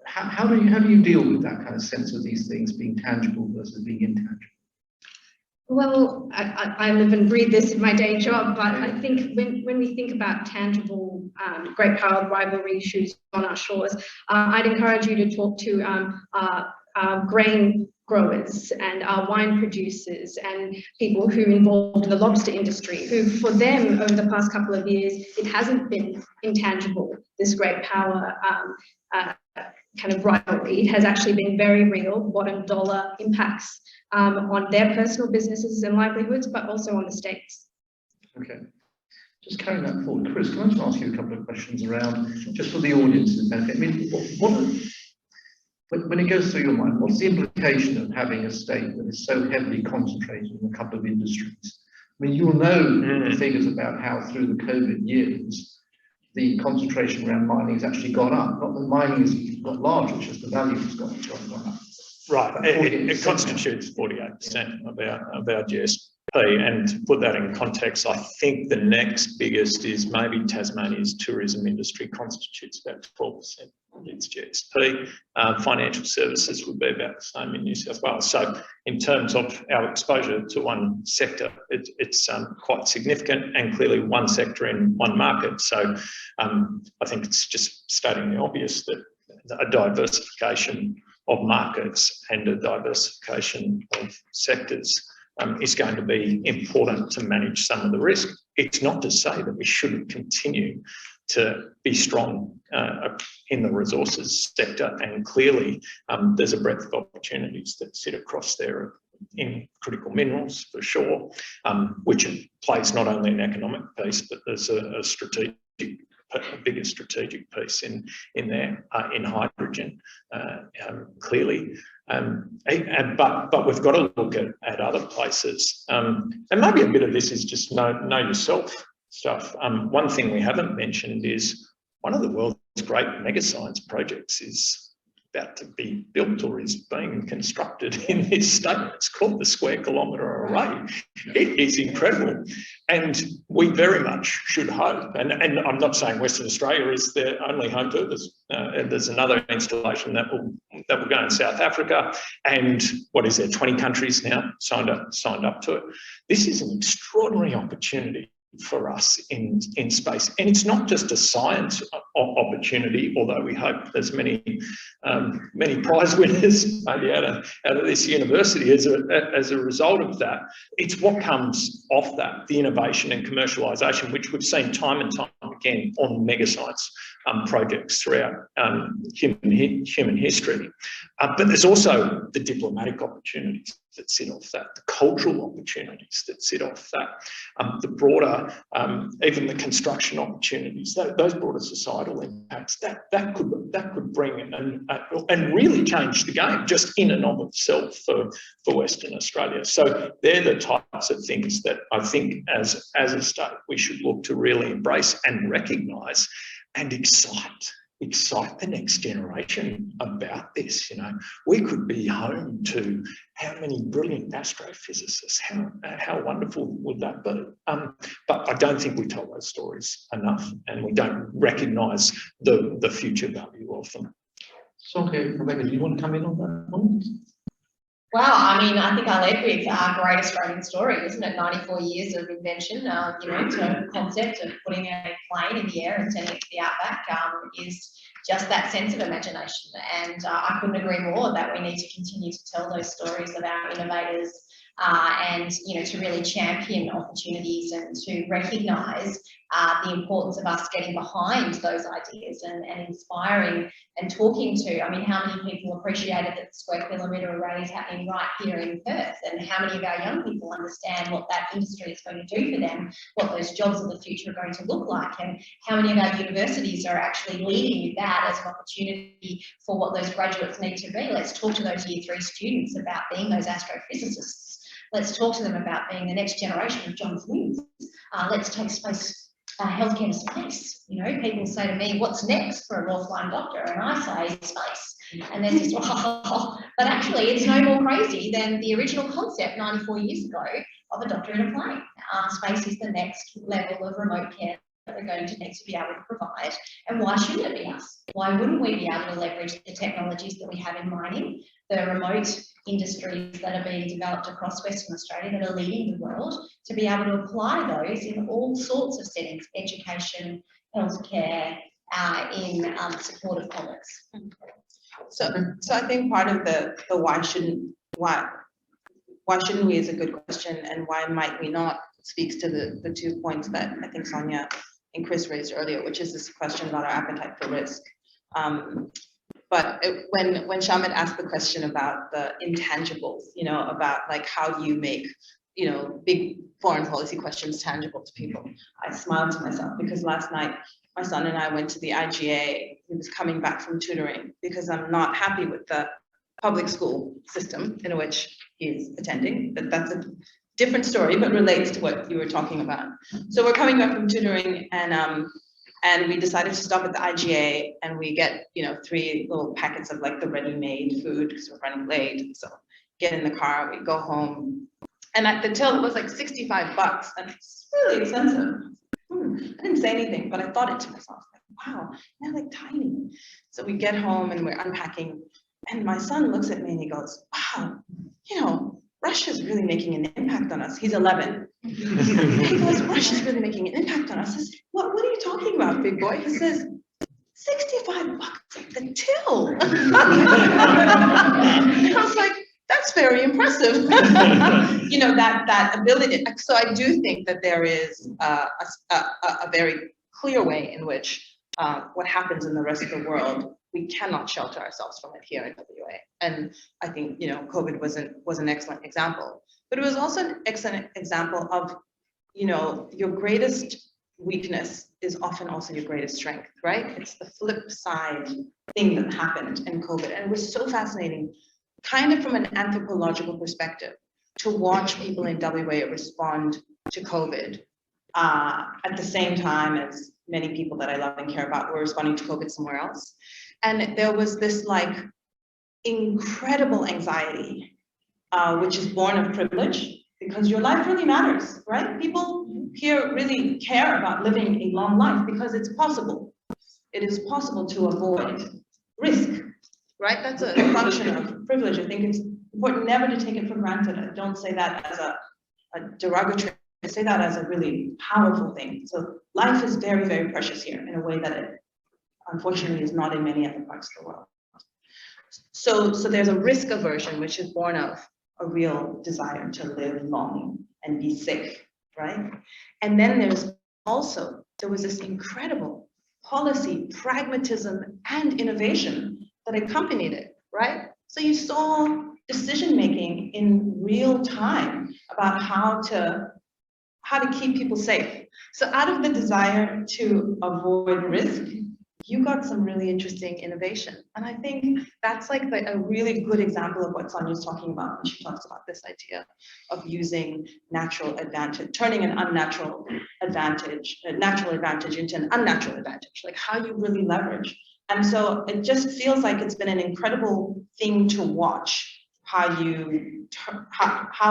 How do you deal with that kind of sense of these things being tangible versus being intangible? Well, I live and breathe this in my day job, but I think when we think about tangible great power rivalry issues on our shores, I'd encourage you to talk to our grain growers and our wine producers and people who are involved in the lobster industry, who for them over the past couple of years, it hasn't been intangible, this great power kind of rivalry. It has actually been very real, bottom dollar impacts on their personal businesses and livelihoods, but also on the states. Okay, just carrying that forward, Chris, can I just ask you a couple of questions around, just for the audience's benefit? I mean, when it goes through your mind, what's the implication of having a state that is so heavily concentrated in a couple of industries? I mean, you'll know the figures about how through the COVID years, the concentration around mining has actually gone up. Not that mining has got large, it's just the value has gone up. Right, it constitutes 48% of our GSP, and to put that in context, I think the next biggest is maybe Tasmania's tourism industry constitutes about 12% of its GSP. Financial services would be about the same in New South Wales. So in terms of our exposure to one sector, it's quite significant, and clearly one sector in one market. So I think it's just stating the obvious that a diversification of markets and a diversification of sectors is going to be important to manage some of the risk. It's not to say that we shouldn't continue to be strong in the resources sector, and clearly there's a breadth of opportunities that sit across there in critical minerals for sure, which plays not only an economic piece, but there's a bigger strategic piece in there, in hydrogen, clearly. But we've got to look at other places. And maybe a bit of this is just know yourself stuff. One thing we haven't mentioned is one of the world's great mega science projects is about to be built or is being constructed in this state. It's called the Square Kilometre Array. It is incredible. And we very much should hope, and I'm not saying Western Australia is the only home to it. There's another installation that will go in South Africa, and what is there, 20 countries now signed up to it. This is an extraordinary opportunity for us in space, and it's not just a science opportunity, although we hope there's many prize winners maybe out of this university as a result of that. It's what comes off that, the innovation and commercialisation, which we've seen time and time again on mega science projects throughout human history. But there's also the diplomatic opportunities that sit off that, the cultural opportunities that sit off that, the broader, even the construction opportunities, those broader societal impacts, that could bring and really change the game just in and of itself for Western Australia. So they're the types of things that I think as a state we should look to really embrace and recognise and excite the next generation about this. You know, we could be home to how many brilliant astrophysicists. How wonderful would that be? But I don't think we tell those stories enough, and we don't recognise the future value of them. So, okay, Rebecca, do you want to come in on that one? Well, I mean, I think I led with our great Australian story, isn't it? 94 years of invention, to concept of putting a plane in the air and sending it to the outback is just that sense of imagination. And I couldn't agree more that we need to continue to tell those stories of our innovators and, to really champion opportunities and to recognise the importance of us getting behind those ideas and inspiring and talking to. I mean, how many people appreciated that the Square Kilometre Array is happening right here in Perth, and how many of our young people understand what that industry is going to do for them, what those jobs of the future are going to look like, and how many of our universities are actually leading with that as an opportunity for what those graduates need to be. Let's talk to those Year 3 students about being those astrophysicists. Let's talk to them about being the next generation of John Flynns. Let's take space, healthcare to space. People say to me, what's next for a law flying doctor? And I say space. And then just, oh, but actually it's no more crazy than the original concept 94 years ago of a doctor in a plane. Space is the next level of remote care that we're going to need to be able to provide. And why shouldn't it be us? Why wouldn't we be able to leverage the technologies that we have in mining, the remote industries that are being developed across Western Australia that are leading the world, to be able to apply those in all sorts of settings, education, healthcare, in support of commerce. So I think part of the why shouldn't we is a good question, and why might we not speaks to the 2 points that I think Sonia and Chris raised earlier, which is this question about our appetite for risk. But when Shamit asked the question about the intangibles, about like how you make, big foreign policy questions tangible to people, I smiled to myself, because last night my son and I went to the IGA. He was coming back from tutoring because I'm not happy with the public school system in which he's attending. That's a different story, but relates to what you were talking about. So we're coming back from tutoring, and And we decided to stop at the IGA and we get, 3 little packets of like the ready-made food because we're running late. So get in the car, we go home. And at the till, it was like $65 and it's really expensive. I didn't say anything, but I thought it to myself, like, wow, they're like tiny. So we get home and we're unpacking and my son looks at me and he goes, wow, Russia's really making an impact on us. He's 11. He goes, Russia's really making an impact on us. I said, what are you talking about, big boy? He says, $65 at the till. I was like, that's very impressive. That ability. So I do think that there is a very clear way in which what happens in the rest of the world, we cannot shelter ourselves from it here in WA. And I think, COVID was an excellent example, but it was also an excellent example of, your greatest weakness is often also your greatest strength, right? It's the flip side thing that happened in COVID. And it was so fascinating, kind of from an anthropological perspective, to watch people in WA respond to COVID at the same time as many people that I love and care about were responding to COVID somewhere else. And there was this like incredible anxiety, which is born of privilege, because your life really matters, right? People here really care about living a long life because it's possible. It is possible to avoid risk, right? That's a function of privilege. I think it's important never to take it for granted. I don't say that as a derogatory, I say that as a really powerful thing. So life is very, very precious here in a way that it unfortunately is not in many other parts of the world. So there's a risk aversion, which is born of a real desire to live long and be safe, right? And then there was this incredible policy, pragmatism, and innovation that accompanied it, right? So you saw decision-making in real time about how to keep people safe. So out of the desire to avoid risk, you got some really interesting innovation. And I think that's like a really good example of what Sonia's talking about when she talks about this idea of using natural advantage, turning an natural advantage into an unnatural advantage, like how you really leverage. And so it just feels like it's been an incredible thing to watch how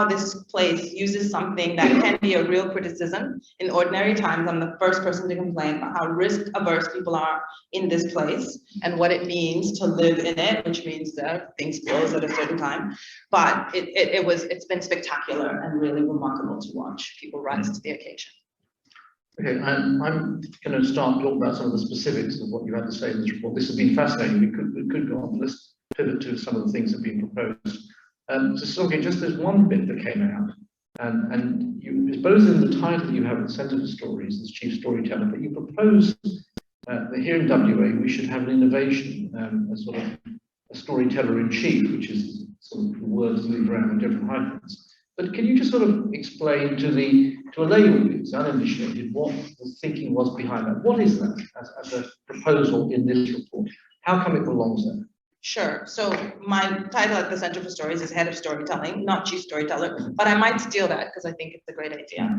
this place uses something that can be a real criticism. In ordinary times, I'm the first person to complain about how risk averse people are in this place and what it means to live in it, which means that things close at a certain time. But it's been spectacular and really remarkable to watch people rise to the occasion. Okay, I'm going to start talking about some of the specifics of what you had to say in this report. This has been fascinating. We could go on. Let's pivot to some of the things that have been proposed. So, okay, just there's one bit that came out, and it's both in the title you have at the Centre for Stories as chief storyteller, but you propose that here in WA we should have an innovation, a sort of a storyteller in chief, which is sort of the words moved around with different hyphens. But can you just sort of explain to a lay audience, uninitiated, what the thinking was behind that? What is that as a proposal in this report? How come it belongs there? Sure. So my title at the Centre for Stories is Head of Storytelling, not Chief Storyteller, but I might steal that because I think it's a great idea.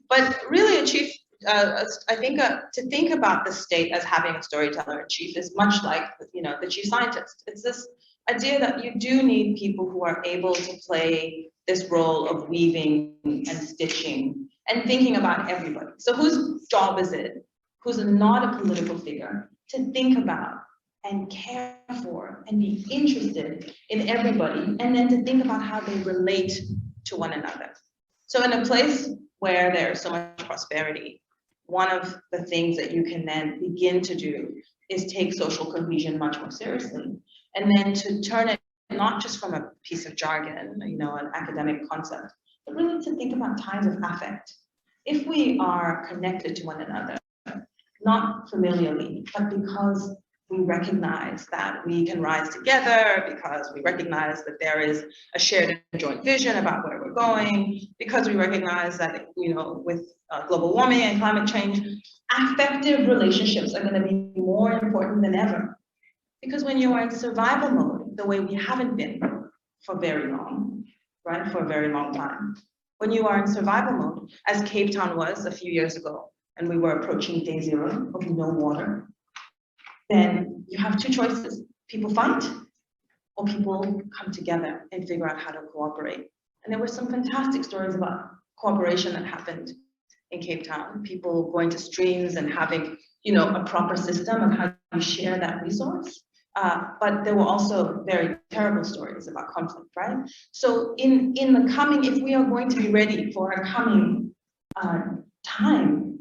But really, a chief, I think to think about the state as having a storyteller in chief is much like the chief scientist. It's this idea that you do need people who are able to play this role of weaving and stitching and thinking about everybody. So whose job is it, who's not a political figure, to think about and care for and be interested in everybody, and then to think about how they relate to one another. So in a place where there's so much prosperity, one of the things that you can then begin to do is take social cohesion much more seriously, and then to turn it not just from a piece of jargon, an academic concept, but really to think about ties of affect. If we are connected to one another, not familially, but because we recognize that we can rise together, because we recognize that there is a shared and joint vision about where we're going, because we recognize that, with global warming and climate change, affective relationships are going to be more important than ever. Because when you are in survival mode, the way we haven't been for very long, right, for a very long time, when you are in survival mode, as Cape Town was a few years ago, and we were approaching day 0 of no water, then you have two choices. People fight, or people come together and figure out how to cooperate. And there were some fantastic stories about cooperation that happened in Cape Town, people going to streams and having, a proper system of how you share that resource. But there were also very terrible stories about conflict, right? So in the coming, if we are going to be ready for a coming time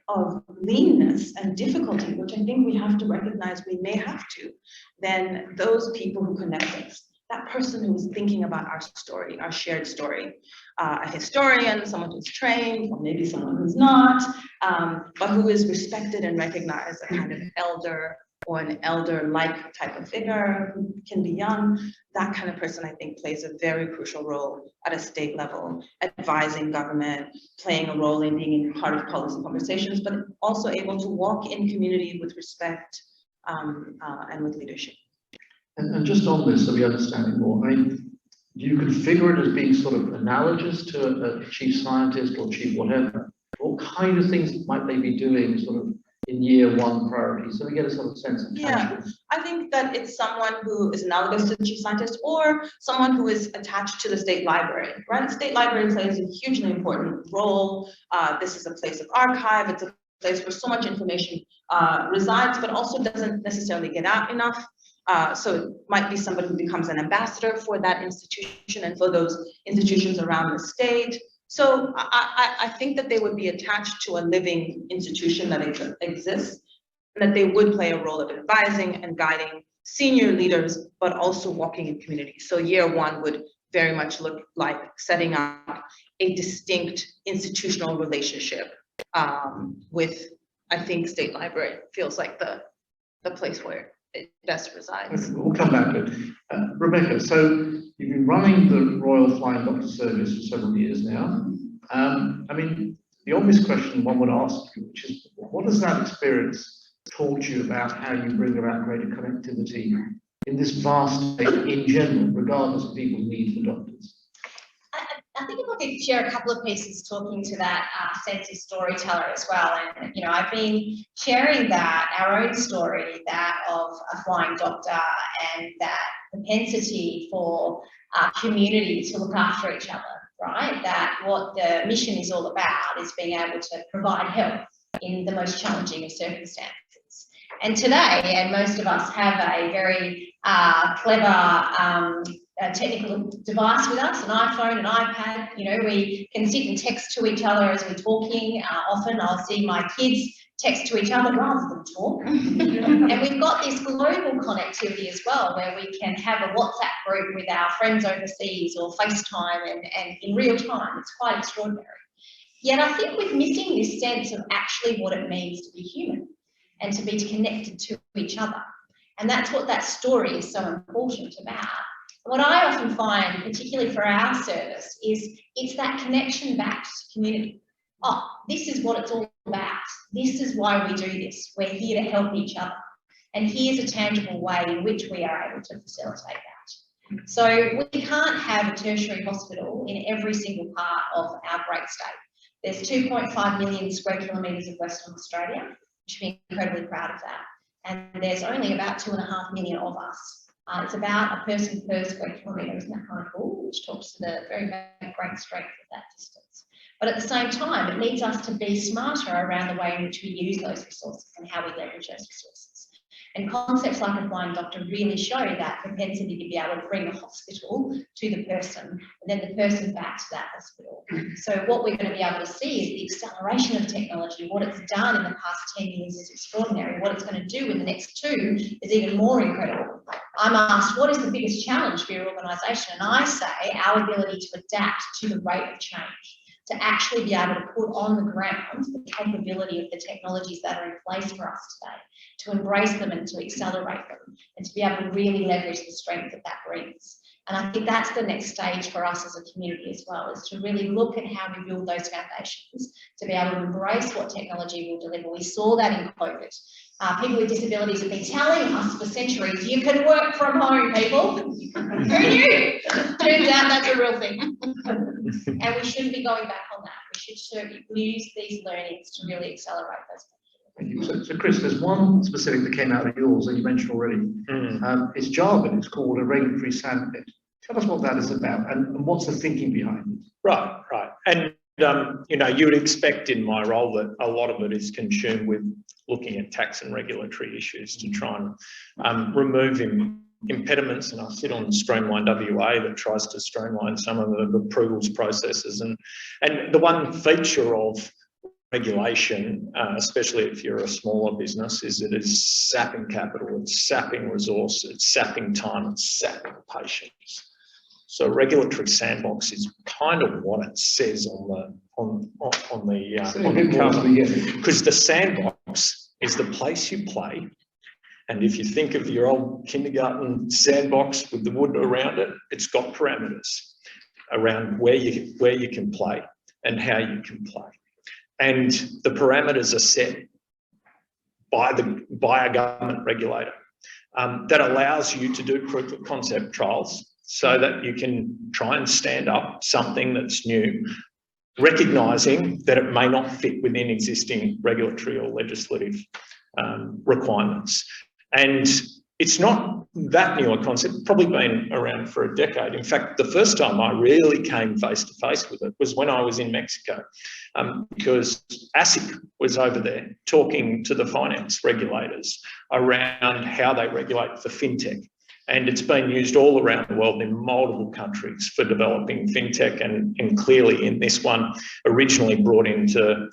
of leanness and difficulty, which I think we have to recognize we may have to, then those people who connect us, that person who is thinking about our story, our shared story, a historian, someone who's trained, or maybe someone who's not, but who is respected and recognized, a kind of elder or an elder-like type of figure, who can be young. That kind of person, I think, plays a very crucial role at a state level, advising government, playing a role in being part of policy conversations, but also able to walk in community with respect and with leadership. And just on this, so we understand it more, I mean, do you configure it as being sort of analogous to a chief scientist or chief whatever? What kind of things might they be doing sort of in year 1 priority? So we get a sort of sense of tangible. I think that it's someone who is analogous to the chief scientist or someone who is attached to the state library, right? The state library plays a hugely important role. This is a place of archive. It's a place where so much information resides, but also doesn't necessarily get out enough. So it might be somebody who becomes an ambassador for that institution and for those institutions around the state. So I think that they would be attached to a living institution that exists, and that they would play a role of advising and guiding senior leaders, but also walking in community. So year 1 would very much look like setting up a distinct institutional relationship with, I think, State Library feels like the place where it best resides. Okay, we'll come back to it. Rebecca, so you've been running the Royal Flying Doctor Service for several years now. I mean, the obvious question one would ask you, which is, what has that experience taught you about how you bring about greater connectivity in this vast state in general, regardless of people's need for doctors? I think if I could share a couple of pieces talking to that sense of storyteller as well. And, I've been sharing that, our own story, that of a flying doctor and that propensity for our community to look after each other, right? That what the mission is all about is being able to provide help in the most challenging of circumstances. And today, and most of us have a very clever technical device with us, an iPhone, an iPad. We can sit and text to each other as we're talking. Often I'll see my kids text to each other rather than talk. And we've got this global connectivity as well, where we can have a WhatsApp group with our friends overseas or FaceTime and in real time. It's quite extraordinary. Yet I think we're missing this sense of actually what it means to be human and to be connected to each other. And that's what that story is so important about. What I often find, particularly for our service, is it's that connection back to community. Oh, this is what it's all about. This is why we do this. We're here to help each other. And here's a tangible way in which we are able to facilitate that. So we can't have a tertiary hospital in every single part of our great state. There's 2.5 million square kilometres of Western Australia, which we're incredibly proud of that. And there's only about 2.5 million of us. It's about a person per square kilometre, isn't that kind of cool? Which talks to the very great strength of that distance. But at the same time, it needs us to be smarter around the way in which we use those resources and how we leverage those resources. And concepts like a flying doctor really show that propensity to be able to bring a hospital to the person and then the person back to that hospital. So what we're going to be able to see is the acceleration of technology. What it's done in the past 10 years is extraordinary. What it's going to do in the next 2 is even more incredible. I'm asked, what is the biggest challenge for your organisation? And I say our ability to adapt to the rate of change, to actually be able to put on the ground the capability of the technologies that are in place for us today, to embrace them and to accelerate them, and to be able to really leverage the strength that that brings. And I think that's the next stage for us as a community as well, is to really look at how we build those foundations, to be able to embrace what technology will deliver. We saw that in COVID. People with disabilities have been telling us for centuries, you can work from home, people. Who knew? Turns out that's a real thing. And we shouldn't be going back on that. We should use these learnings to really accelerate those. Thank you. So Chris, there's one specific that came out of yours that you mentioned already. It's jargon. It's called a regulatory sandpit. Tell us what that is about and what's the thinking behind it. Right. And you know, you would expect in my role that a lot of it is consumed with looking at tax and regulatory issues to try and remove impediments. And I sit on Streamline WA that tries to streamline some of the approvals processes. And the one feature of regulation, especially if you're a smaller business, is that it's sapping capital, it's sapping resource, it's sapping time, it's sapping patience. So regulatory sandbox is kind of what it says on the cover, because the sandbox is the place you play. And if you think of your old kindergarten sandbox with the wood around it, it's got parameters around where you can play and how you can play. And the parameters are set by a government regulator that allows you to do proof of concept trials so that you can try and stand up something that's new, recognising that it may not fit within existing regulatory or legislative requirements. And it's not that new a concept, probably been around for a decade. In fact, the first time I really came face to face with it was when I was in Mexico, because ASIC was over there talking to the finance regulators around how they regulate for fintech. And it's been used all around the world in multiple countries for developing fintech, and clearly in this one, originally brought into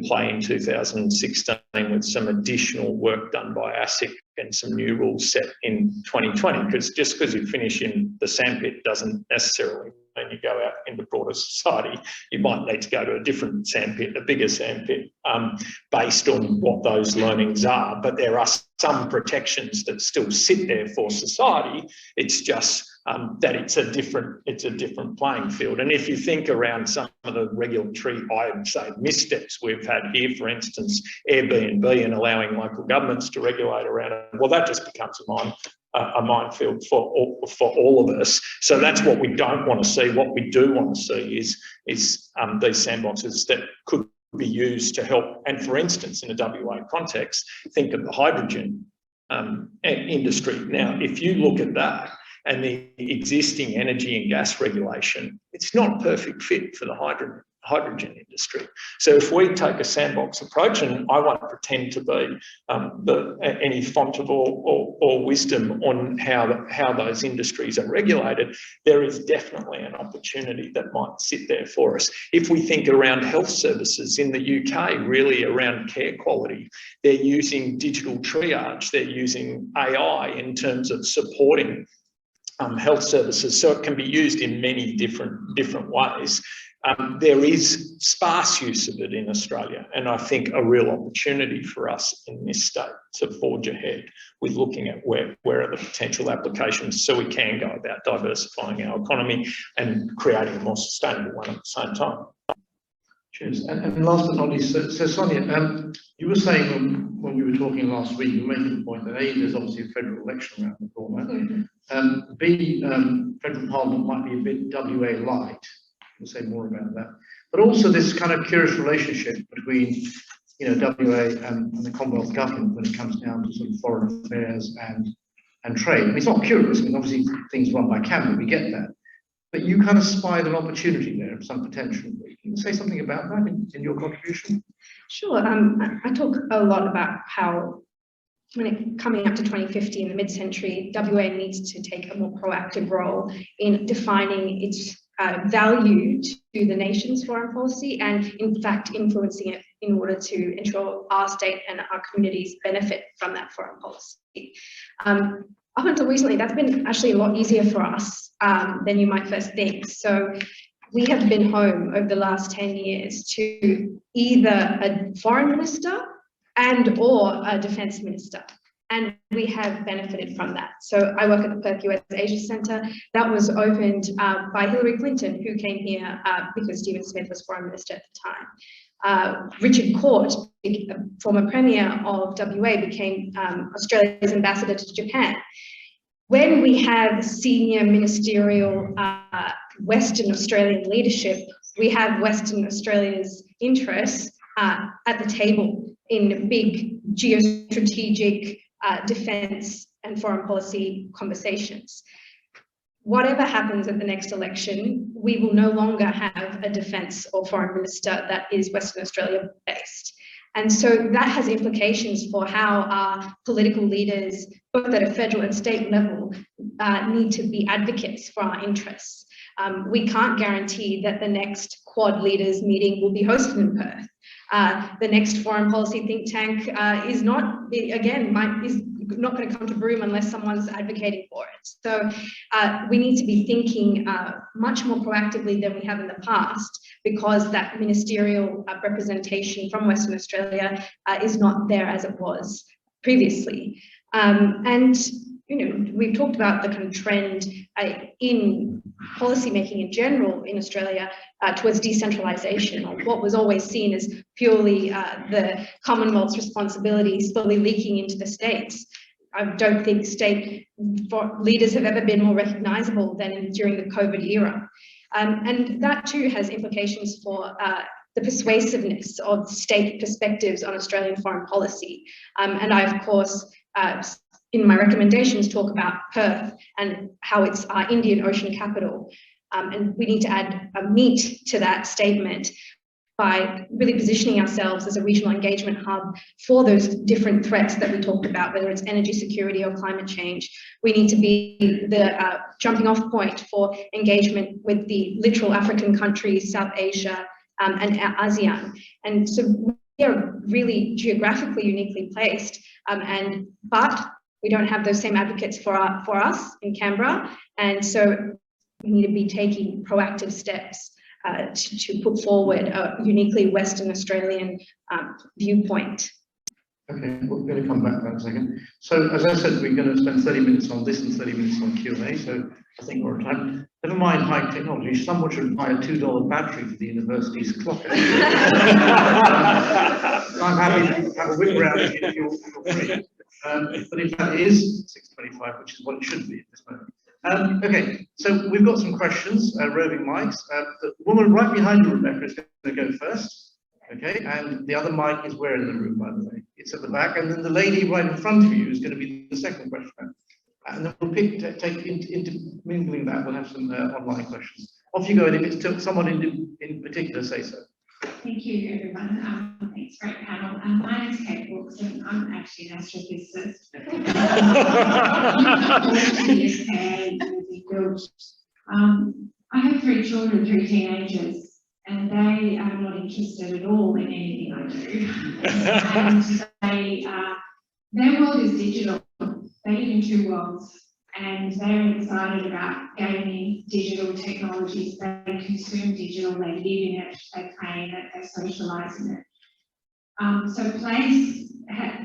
play in 2016 with some additional work done by ASIC and some new rules set in 2020. Because just because you finish in the sandpit doesn't necessarily mean you go out into broader society. You might need to go to a different sandpit, a bigger sandpit, based on what those learnings are. But there are some protections that still sit there for society. It's just that it's a different playing field. And if you think around some of the regulatory, I'd say, missteps we've had here, for instance, Airbnb and allowing local governments to regulate around it, well, that just becomes a minefield for all of us. So that's what we don't want to see. What we do want to see is these sandboxes that could be used to help. And for instance, in a WA context, think of the hydrogen industry. Now, if you look at that and the existing energy and gas regulation, it's not a perfect fit for the hydrogen industry. So if we take a sandbox approach, and I won't pretend to be any font of or wisdom on how those industries are regulated, there is definitely an opportunity that might sit there for us. If we think around health services in the UK, really around care quality, they're using digital triage, they're using AI in terms of supporting health services, so it can be used in many different ways. There is sparse use of it in Australia, and I think a real opportunity for us in this state to forge ahead with looking at where are the potential applications, so we can go about diversifying our economy and creating a more sustainable one at the same time. Cheers. And last but not least, so Sonia, you were saying when we were talking last week, you were making the point that A, there's obviously a federal election around the corner. B, federal parliament might be a bit WA light. We'll say more about that. But also this kind of curious relationship between, WA and the Commonwealth government when it comes down to sort of foreign affairs and trade. I mean, it's not curious. I mean, obviously things run by Canberra, we get that. But you kind of spied an opportunity there of some potential. Can you say something about that in your contribution? Sure. I talk a lot about how coming up to 2050 in the mid-century, WA needs to take a more proactive role in defining its value to the nation's foreign policy and in fact influencing it in order to ensure our state and our communities benefit from that foreign policy. Up until recently, that's been actually a lot easier for us than you might first think. So we have been home over the last 10 years to either a foreign minister and or a defense minister. and we have benefited from that. So I work at the Perth US Asia Centre. That was opened by Hillary Clinton, who came here because Stephen Smith was Foreign Minister at the time. Richard Court, former Premier of WA, became Australia's ambassador to Japan. When we have senior ministerial Western Australian leadership, we have Western Australia's interests at the table in big geostrategic defence and foreign policy conversations. Whatever happens at the next election, we will no longer have a defence or foreign minister that is Western Australia based. And so that has implications for how our political leaders, both at a federal and state level, need to be advocates for our interests. We can't guarantee that the next Quad leaders meeting will be hosted in Perth. The next foreign policy think tank is not going to come to Broome unless someone's advocating for it. So we need to be thinking much more proactively than we have in the past, because that ministerial representation from Western Australia is not there as it was previously. And we've talked about the kind of trend in policymaking in general in Australia towards decentralisation, or what was always seen as purely the Commonwealth's responsibility slowly leaking into the states. I don't think state leaders have ever been more recognisable than during the COVID era. And that too has implications for the persuasiveness of state perspectives on Australian foreign policy. And I, of course, in my recommendations, talk about Perth and how it's our Indian Ocean capital. And we need to add a meat to that statement by really positioning ourselves as a regional engagement hub for those different threats that we talked about, whether it's energy security or climate change. We need to be the jumping off point for engagement with the literal African countries, South Asia, and ASEAN. And so we are really geographically uniquely placed, but we don't have those same advocates for us in Canberra. And so we need to be taking proactive steps to put forward a uniquely Western Australian viewpoint. Okay, we're going to come back to that in a second. So as I said, we're going to spend 30 minutes on this and 30 minutes on Q&A, so I think we're on time. Never mind high technology, someone should buy a $2 battery for the university's clock. I'm happy to have a whip around if you're free. But in fact it is 6:25, which is what it should be at this moment. Okay, so we've got some questions, roving mics. The woman right behind you, Rebecca, is going to go first. Okay, and the other mic is where in the room, by the way? It's at the back, and then the lady right in front of you is going to be the second question. And then we'll take intermingling that, we'll have some online questions. Off you go, and if it's someone in particular, say so. Thank you, everyone. Thanks, great panel. My name is Kate Brooks, and I'm actually an astrophysicist. I have 3 children, 3 teenagers, and they are not interested at all in anything I do. And their world is digital. They live in 2 worlds, and they're excited about gaining digital technologies. They consume digital, they live in it, they play in it, they socialise in it. So place,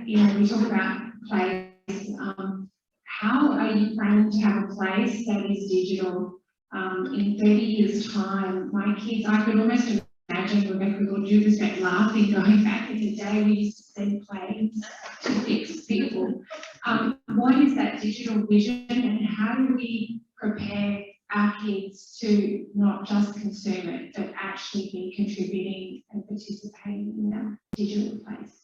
we talk about place. How are you planning to have a place that is digital? In 30 years' time, my kids, I could almost imagine Rebecca Gordubus laughing, going back in the day we used to send planes to fix people. What is that digital vision, and how do we prepare our kids to not just consume it, but actually be contributing and participating in that digital place?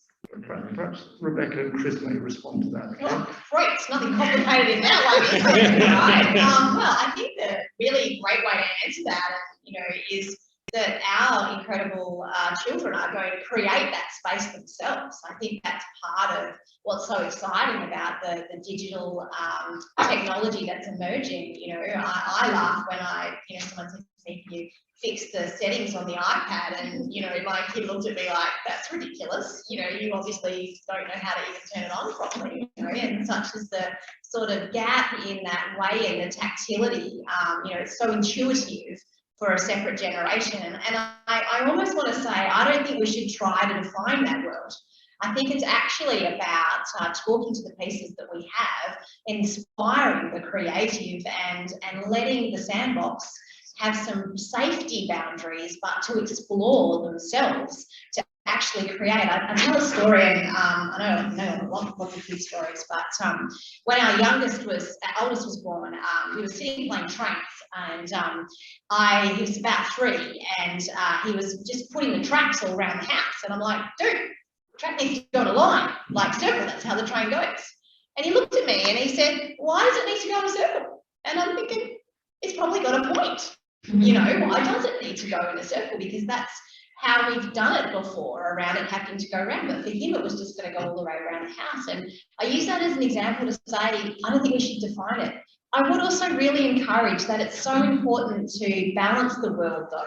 Perhaps Rebecca and Chris may respond to that. Okay? Oh, great, it's nothing complicated in that one, right? Well, I think the really great way to answer that, is that our incredible children are going to create that space themselves. I think that's part of what's so exciting about the digital technology that's emerging. I laugh when someone says to me, "Can you fix the settings on the iPad?" And my kid looked at me like, "That's ridiculous. You obviously don't know how to even turn it on properly." And such is the sort of gap in that way, and the tactility. It's so intuitive for a separate generation. And I almost want to say, I don't think we should try to define that world. I think it's actually about talking to the pieces that we have, inspiring the creative and letting the sandbox have some safety boundaries, but to explore themselves, to actually create. I tell a story, and I know lots of good stories, but when our oldest was born, we were sitting playing tracks, and he was about 3, and he was just putting the tracks all around the house, and I'm like, dude, the track needs to go in a line, like circle, that's how the train goes. And he looked at me and he said, why does it need to go in a circle? And I'm thinking, it's probably got a point. You know, why does it need to go in a circle? Because that's how we've done it before, around it having to go around. But for him, it was just going to go all the way around the house. And I use that as an example to say, I don't think we should define it. I would also really encourage that it's so important to balance the world, though,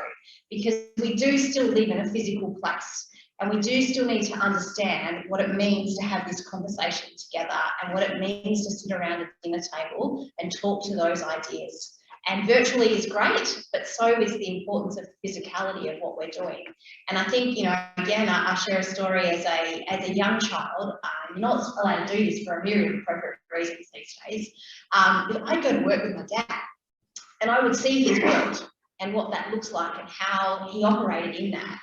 because we do still live in a physical place. And we do still need to understand what it means to have this conversation together and what it means to sit around a dinner table and talk to those ideas. And virtually is great, but so is the importance of physicality of what we're doing. And I think, you know, again, I share a story as a young child. You're not allowed to do this for a myriad of appropriate reasons these days. But I'd go to work with my dad, and I would see his world and what that looks like and how he operated in that.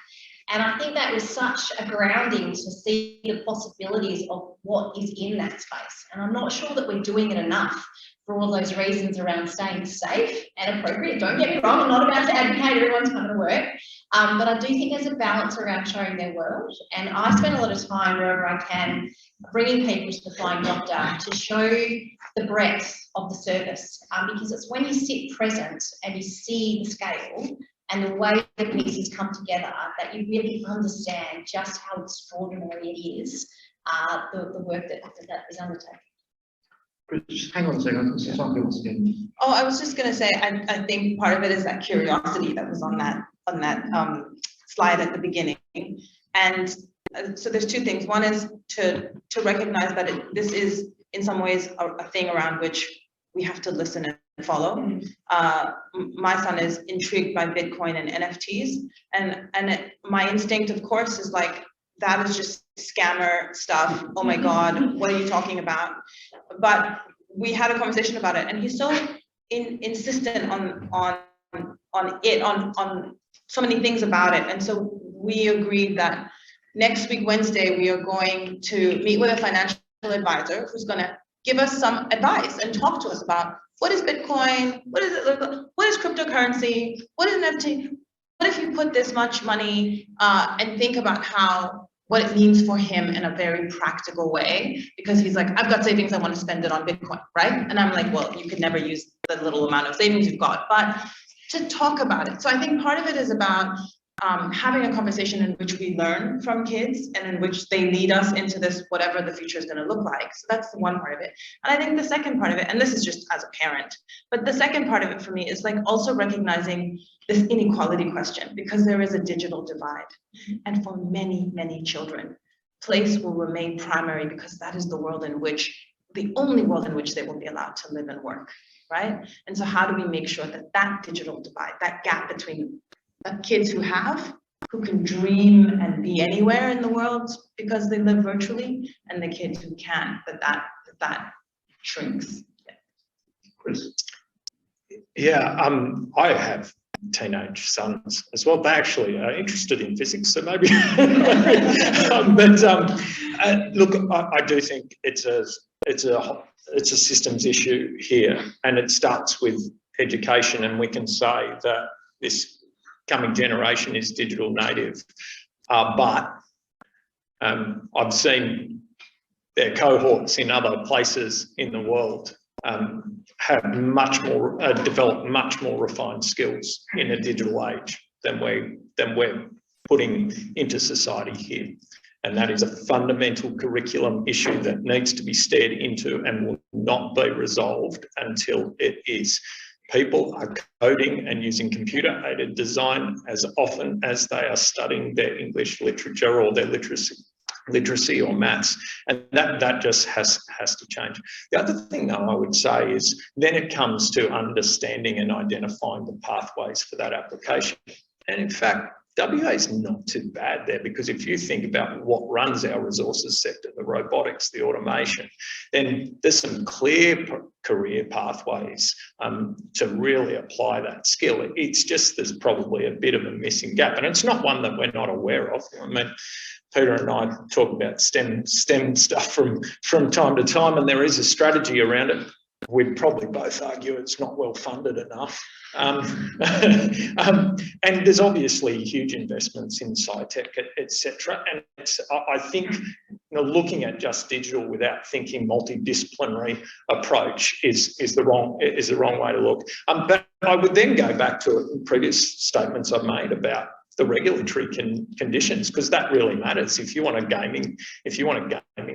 And I think that was such a grounding to see the possibilities of what is in that space. And I'm not sure that we're doing it enough for all those reasons around staying safe and appropriate. Don't get me wrong, I'm not about to advocate everyone's coming to work, but I do think there's a balance around showing their world. And I spend a lot of time wherever I can bringing people to the Flying Doctor to show the breadth of the service, because it's when you sit present and you see the scale and the way that pieces come together that you really understand just how extraordinary it is, the work that is undertaken. Just hang on a second, something else again. Oh, I was just going to say, I think part of it is that curiosity that was on that slide at the beginning. And so there's 2 things. One is to recognize that this is in some ways a thing around which we have to listen and follow. My son is intrigued by Bitcoin and NFTs, and my instinct, of course, is like, that is just scammer stuff. Oh my God, what are you talking about? But we had a conversation about it, and he's so insistent on so many things about it. And so we agreed that next week, Wednesday, we are going to meet with a financial advisor who's going to give us some advice and talk to us about what is Bitcoin, what is it, what is cryptocurrency, what is NFT, what if you put this much money, and think about what it means for him in a very practical way, because he's like, I've got savings, I want to spend it on Bitcoin, right? And I'm like, well, you could never use the little amount of savings you've got, but to talk about it. So I think part of it is about having a conversation in which we learn from kids and in which they lead us into this, whatever the future is going to look like. So that's the one part of it. And I think the second part of it, and this is just as a parent, but the second part of it for me is like also recognizing this inequality question, because there is a digital divide. And for many, many children, place will remain primary because that is the only world in which they will be allowed to live and work, right? And so how do we make sure that that digital divide, that gap between kids who can dream and be anywhere in the world because they live virtually, and the kids who can't, that shrinks. Yeah. Chris? Yeah, I have teenage sons as well. They actually are interested in physics, so maybe. Look, I do think it's a systems issue here, and it starts with education. And we can say that this coming generation is digital native, but I've seen their cohorts in other places in the world have developed much more refined skills in a digital age than we're putting into society here. And that is a fundamental curriculum issue that needs to be stared into and will not be resolved until it is. People are coding and using computer-aided design as often as they are studying their English literature or their literacy or maths, and that just has to change. The other thing, though, I would say is then it comes to understanding and identifying the pathways for that application. And in fact, WA is not too bad there, because if you think about what runs our resources sector, the robotics, the automation, then there's some clear career pathways to really apply that skill. It's just there's probably a bit of a missing gap, and it's not one that we're not aware of. I mean, Peter and I talk about STEM stuff from time to time, and there is a strategy around it. We'd probably both argue it's not well funded enough. And there's obviously huge investments in sci-tech, etc. And I think looking at just digital without thinking multidisciplinary approach is the wrong way to look. But I would then go back to previous statements I've made about the regulatory conditions, because that really matters. If you want a gaming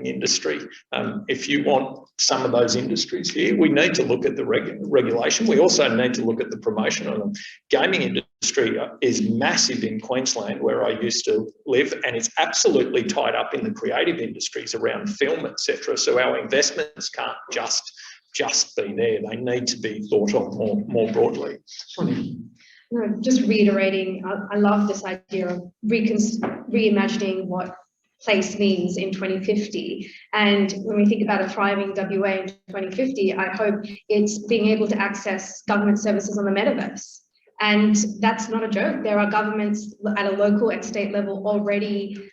industry, if you want some of those industries here, we need to look at the regulation. We also need to look at the promotion of them. Gaming industry is massive in Queensland, where I used to live, and it's absolutely tied up in the creative industries around film, etc. So our investments can't just be there. They need to be thought of more broadly. No, just reiterating, I love this idea of reimagining what place means in 2050. And when we think about a thriving WA in 2050, I hope it's being able to access government services on the metaverse. And that's not a joke. There are governments at a local and state level already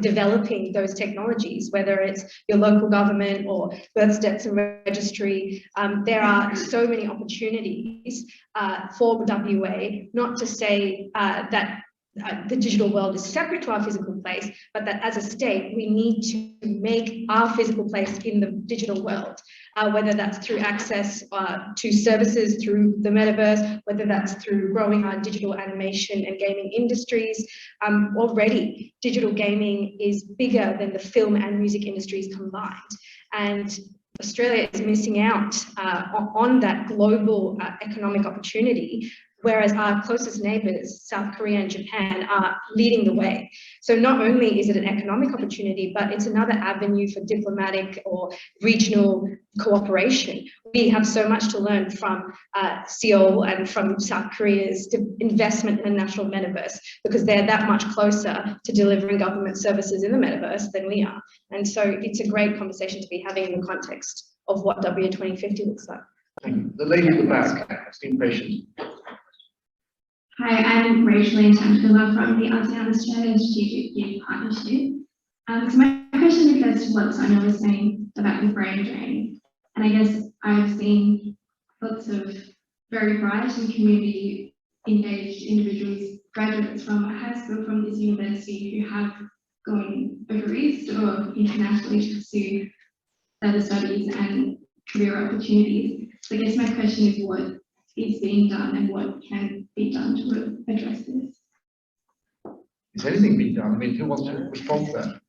developing those technologies, whether it's your local government or birth stats and registry. There are so many opportunities for WA, not to say that the digital world is separate to our physical place, but that as a state, we need to make our physical place in the digital world, whether that's through access to services through the metaverse, whether that's through growing our digital animation and gaming industries. Already, digital gaming is bigger than the film and music industries combined. And Australia is missing out on that global economic opportunity, whereas our closest neighbours, South Korea and Japan, are leading the way. So not only is it an economic opportunity, but it's another avenue for diplomatic or regional cooperation. We have so much to learn from Seoul and from South Korea's investment in the national metaverse, because they're that much closer to delivering government services in the metaverse than we are. And so it's a great conversation to be having in the context of what WA 2050 looks like. The lady in the back, Steve Patient. Hi, I'm Rachel Tankula from the ASEAN Australia Strategic Youth Partnership. So my question refers to what Sonia was saying about the brain drain. And I guess I've seen lots of very bright and community engaged individuals, graduates from high school from this university, who have gone over east or internationally to pursue further studies and career opportunities. So I guess my question is, what is being done and what can be done to address this? Is anything being done? I mean, who wants to respond to that?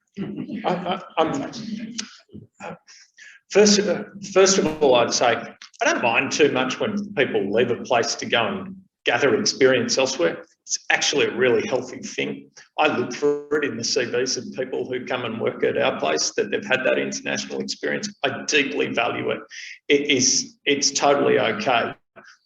First of all, I'd say I don't mind too much when people leave a place to go and gather experience elsewhere. It's actually a really healthy thing. I look for it in the CVs of people who come and work at our place, that they've had that international experience. I deeply value it. It's totally okay.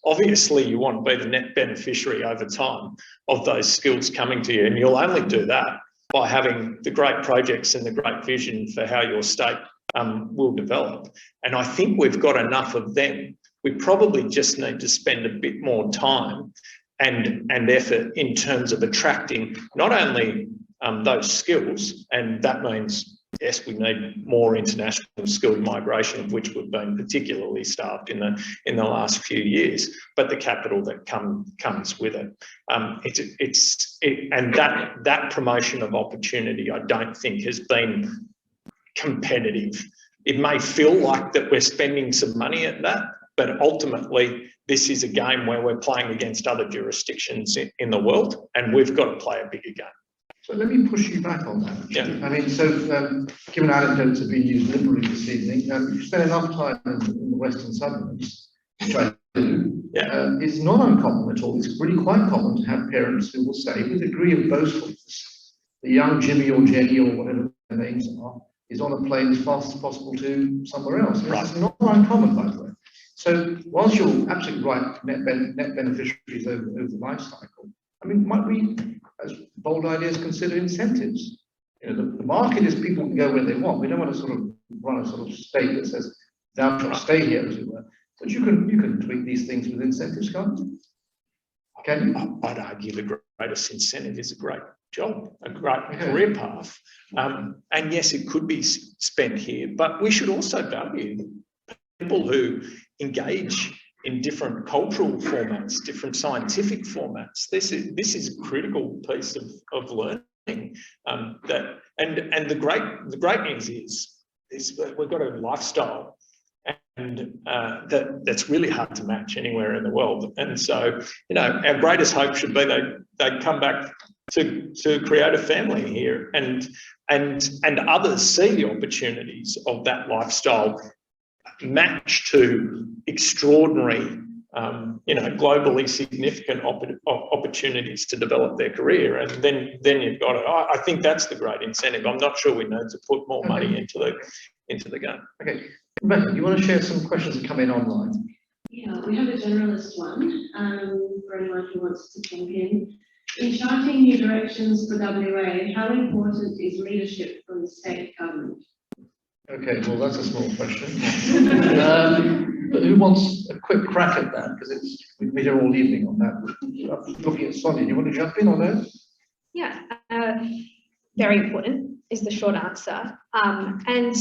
Obviously, you want to be the net beneficiary over time of those skills coming to you, and you'll only do that by having the great projects and the great vision for how your state will develop. And I think we've got enough of them. We probably just need to spend a bit more time and effort in terms of attracting not only those skills, and that means, yes, we need more international skilled migration, of which we've been particularly starved in the last few years, but the capital that comes with it. And that promotion of opportunity, I don't think has been competitive. It may feel like that we're spending some money at that, but ultimately this is a game where we're playing against other jurisdictions in the world, and we've got to play a bigger game. So let me push you back on that. Yeah. I mean, so given anecdotes have been used liberally this evening, you spend enough time in the Western suburbs, which I do. Yeah. It's not uncommon at all. It's really quite common to have parents who will say, with a degree of boastfulness, the young Jimmy or Jenny or whatever their names are, is on a plane as fast as possible to somewhere else. Right. It's not uncommon, by the way. So whilst you're absolutely right, net beneficiaries over the life cycle, I mean, might we, as bold ideas, consider incentives? You know, the market is people can go where they want. We don't want to sort of run a sort of state that says, thou shalt stay here, as it were. But you can tweak these things with incentives, can't you? Can you? I'd argue the greatest incentive is a great job, a great career path. And yes, it could be spent here, but we should also value people who engage in different cultural formats, different scientific formats. This is a critical piece of learning. The great news is that we've got a lifestyle, and that's really hard to match anywhere in the world. And so, you know, our greatest hope should be they come back to create a family here, and others see the opportunities of that lifestyle matched to extraordinary, globally significant opportunities to develop their career, and then you've got it. I think that's the great incentive. I'm not sure we need to put more money into the game. Okay, Rebecca, do you want to share some questions that come in online? Yeah, we have a generalist one for anyone who wants to jump in. In charting new directions for WA, how important is leadership from the state government? Okay, well, that's a small question. But who wants a quick crack at that? Because we've been here all evening on that. Looking at Sonia, do you want to jump in on that? Yeah, very important is the short answer. And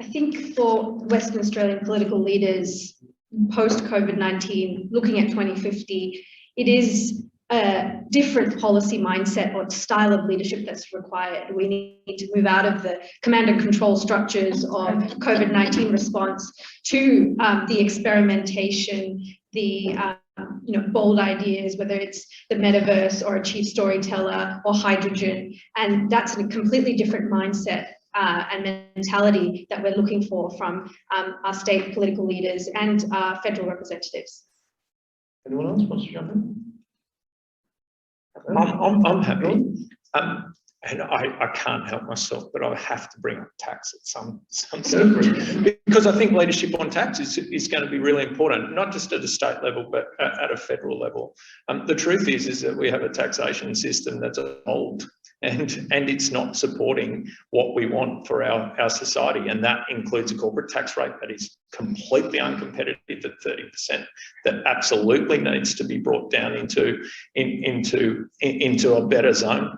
I think for Western Australian political leaders, post-COVID-19, looking at 2050, it is a different policy mindset or style of leadership that's required. We need to move out of the command and control structures of COVID-19 response to the experimentation, the bold ideas, whether it's the metaverse or a chief storyteller or hydrogen. And that's a completely different mindset and mentality that we're looking for from our state political leaders and federal representatives. Anyone else wants to jump in? I'm happy, and I can't help myself, but I have to bring up tax at some stage, because I think leadership on tax is going to be really important, not just at a state level, but at a federal level. The truth is that we have a taxation system that's old, and it's not supporting what we want for our society, and that includes a corporate tax rate that is completely uncompetitive at 30%, that absolutely needs to be brought down into a better zone.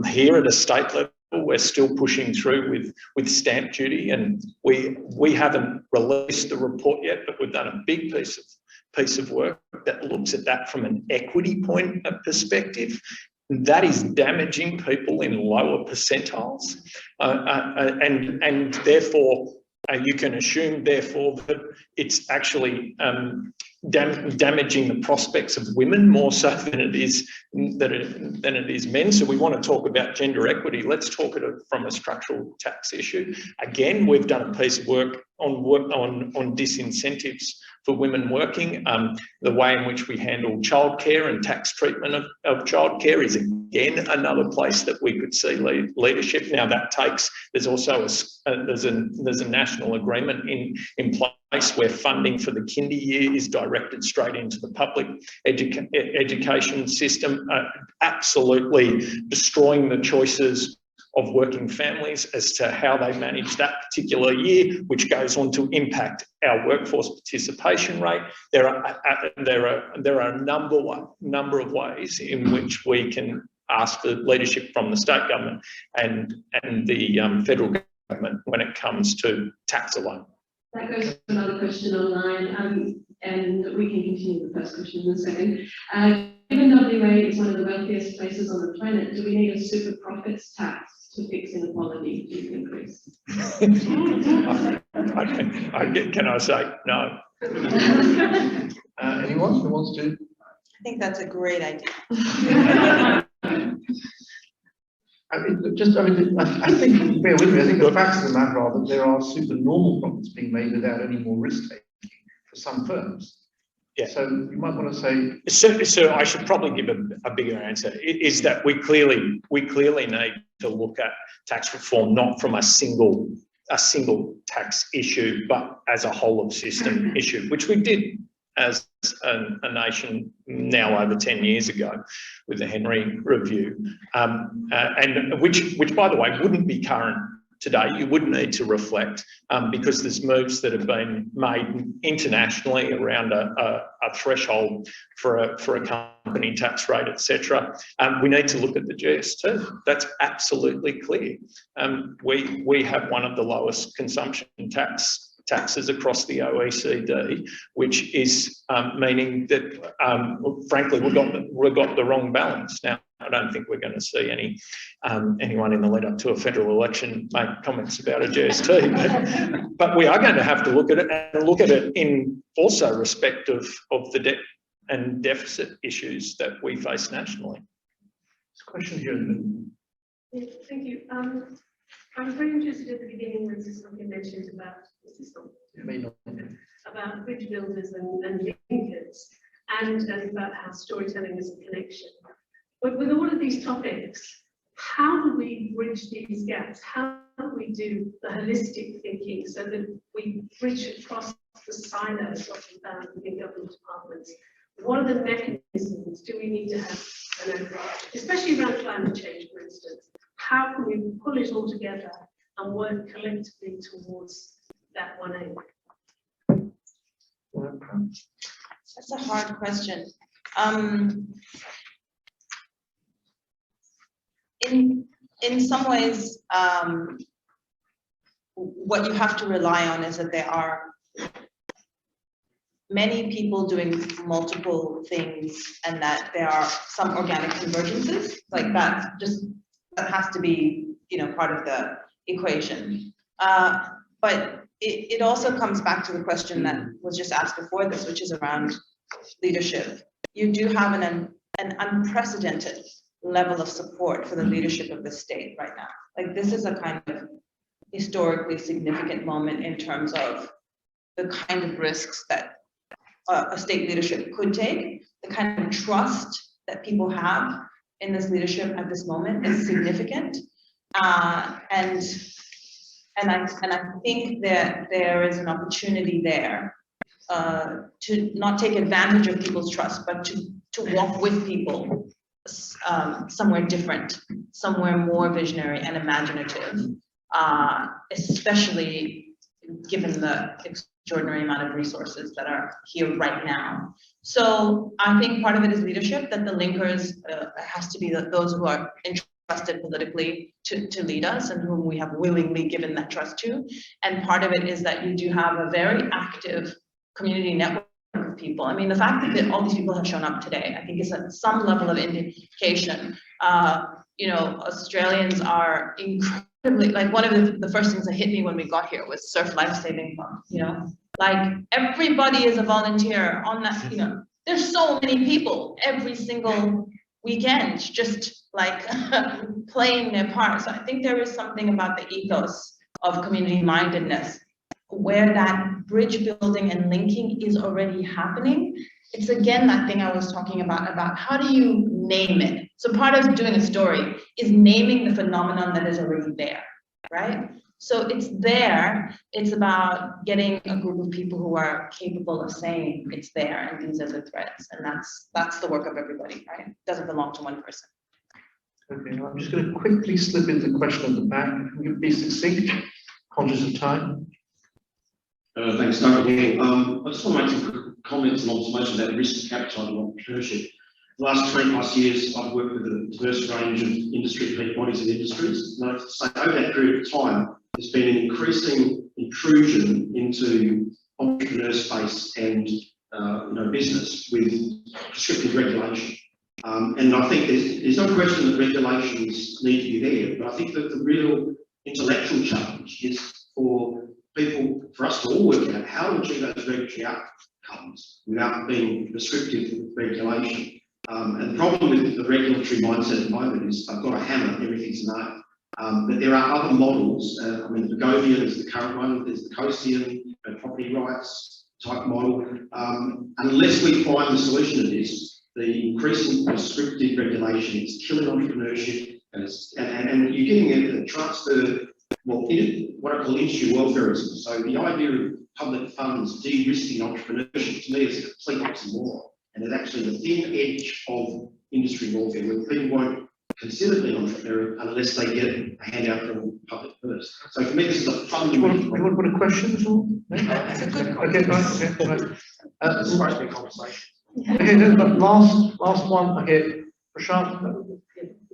Here at a state level, we're still pushing through with stamp duty, and we haven't released the report yet, but we've done a big piece of work that looks at that from an equity point of perspective. That is damaging people in lower percentiles, and therefore you can assume therefore that it's actually damaging the prospects of women more so than it is men. So we want to talk about gender equity. Let's talk at it from a structural tax issue. Again, we've done a piece of work on disincentives for women working. The way in which we handle childcare and tax treatment of childcare is again another place that we could see leadership. Now that takes, there's also there's a national agreement in place where funding for the kinder year is directed straight into the public education system, absolutely destroying the choices of working families as to how they manage that particular year, which goes on to impact our workforce participation rate. There are a number of ways in which we can ask for leadership from the state government and the federal government when it comes to tax alone. That goes to another question online, and we can continue the first question in a second. Given WA is one of the wealthiest places on the planet, do we need a super profits tax to fix inequality? Do you think, Chris? Can I say no? Anyone who wants to? I think that's a great idea. I think, bear with me, I think the facts of the matter are that there are super normal profits being made without any more risk taking for some firms. Yeah. So you might want to say. So I should probably give a bigger answer. Is that we clearly need to look at tax reform not from a single tax issue, but as a whole of system issue, which we did as a nation now over 10 years ago with the Henry Review, and which by the way wouldn't be current today. You would need to reflect because there's moves that have been made internationally around a threshold for a company tax rate, etc. We need to look at the GST. That's absolutely clear. We have one of the lowest consumption taxes across the OECD, which is meaning that, frankly, we've got the wrong balance. Now, I don't think we're going to see anyone in the lead up to a federal election make comments about a GST, but we are going to have to look at it and look at it in also respect of the debt and deficit issues that we face nationally. Question here. Yeah, thank you. I was very interested at the beginning when something mentioned about about bridge builders and linkers, and about how storytelling is a connection. But with all of these topics, how do we bridge these gaps? How do we do the holistic thinking so that we bridge across the silos of within government departments? What are the mechanisms do we need to have, especially around climate change, for instance? How can we pull it all together and work collectively towards that one aim? That's a hard question. In some ways, what you have to rely on is that there are many people doing multiple things, and that there are some organic convergences. Like that has to be, part of the equation. But it also comes back to the question that was just asked before this, which is around leadership. You do have an unprecedented level of support for the leadership of the state right now. Like, this is a kind of historically significant moment in terms of the kind of risks that a state leadership could take. The kind of trust that people have in this leadership at this moment is significant, and I think that there is an opportunity there to not take advantage of people's trust, but to walk with people somewhere different, somewhere more visionary and imaginative, especially given the extraordinary amount of resources that are here right now. So I think part of it is leadership, that the linkers has to be those who are entrusted politically to lead us and whom we have willingly given that trust to. And part of it is that you do have a very active community network of people. I mean, the fact that all these people have shown up today, I think is at some level of indication. Australians are incredibly, like, one of the first things that hit me when we got here was Surf Life Saving Fund, like everybody is a volunteer on that, there's so many people every single weekend just like playing their part. So I think there is something about the ethos of community mindedness where that bridge building and linking is already happening. It's again that thing I was talking about how do you name it? So part of doing a story is naming the phenomenon that is already there, right? So it's there. It's about getting a group of people who are capable of saying it's there and these are the threads, and that's the work of everybody, right? It doesn't belong to one person. Okay, I'm just going to quickly slip into the question at the back. Can you be succinct, conscious of time? Thanks, Doug. I just want to make some comments and observations about risk appetite and entrepreneurship. The last 20+ years, I've worked with a diverse range of industry, peak bodies and industries. And I have to say, over that period of time, there's been an increasing intrusion into entrepreneur space and business with prescriptive regulation. And I think there's no question that regulations need to be there, but I think that the real intellectual challenge is for us to all work out how to achieve those regulatory outcomes without being prescriptive with regulation. And the problem with the regulatory mindset at the moment is I've got a hammer, everything's a nail. But there are other models. The Begovian is the current one. There's the Coasian property rights type model. Unless we find the solution to this, the increasing prescriptive regulation is killing entrepreneurship, and you're getting a transfer, what I call industry welfareism. So the idea of public funds de-risking entrepreneurship, to me, is a complete oxymoron. And it's actually the thin edge of industry warfare, where people won't consider being entrepreneurial unless they get a handout from public purse. So for me, this is a Do you want fundamental. to put a question at all? No? It's a good Okay, right. It's supposed to be a conversation. Okay, then the last one. Okay, Prashant,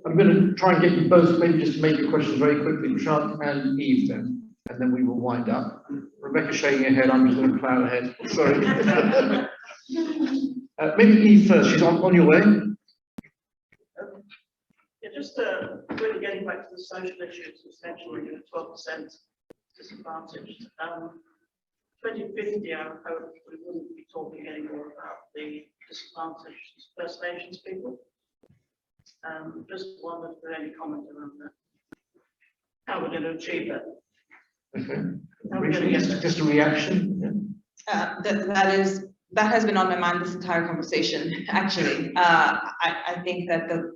I'm going to try and get you both, maybe just make your questions very quickly, Prashant and Eve then, and then we will wind up. Rebecca shaking her head, I'm just going to plough ahead. Sorry. Maybe Eve first, she's on your way. Yeah, just really getting back to the social issues, essentially 12% disadvantaged. 2050, I hope we wouldn't be talking anymore about the disadvantaged First Nations people. Just wondered if there any comment around that. How we're going to achieve that? Okay. How we're going to get there? Just a reaction. That has been on my mind this entire conversation, actually. I think that the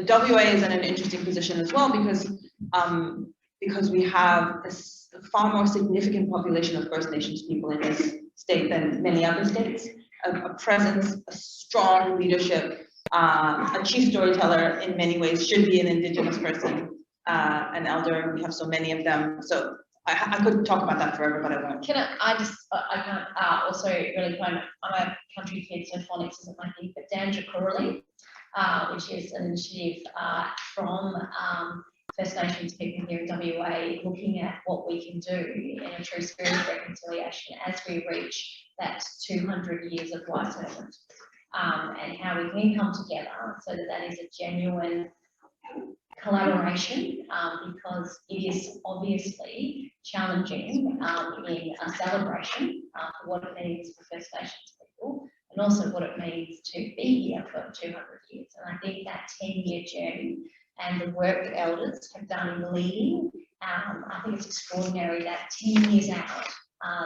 WA is in an interesting position as well because we have a far more significant population of First Nations people in this state than many other states. A presence, a strong leadership, a chief storyteller in many ways should be an Indigenous person, an elder. We have so many of them. So I could talk about that forever, but I won't. I can't also really point. I'm a country kid, so phonics isn't my thing, but Dan Jakurali, which is an initiative from First Nations people here in WA, looking at what we can do in a true spirit of reconciliation as we reach that 200 years of white settlement, and how we can come together so that that is a genuine collaboration, because it is obviously challenging in a celebration for what it means for First Nations people, and also what it means to be here for 200 years. And I think that 10-year journey and the work that elders have done in leading, I think it's extraordinary that 10 years out,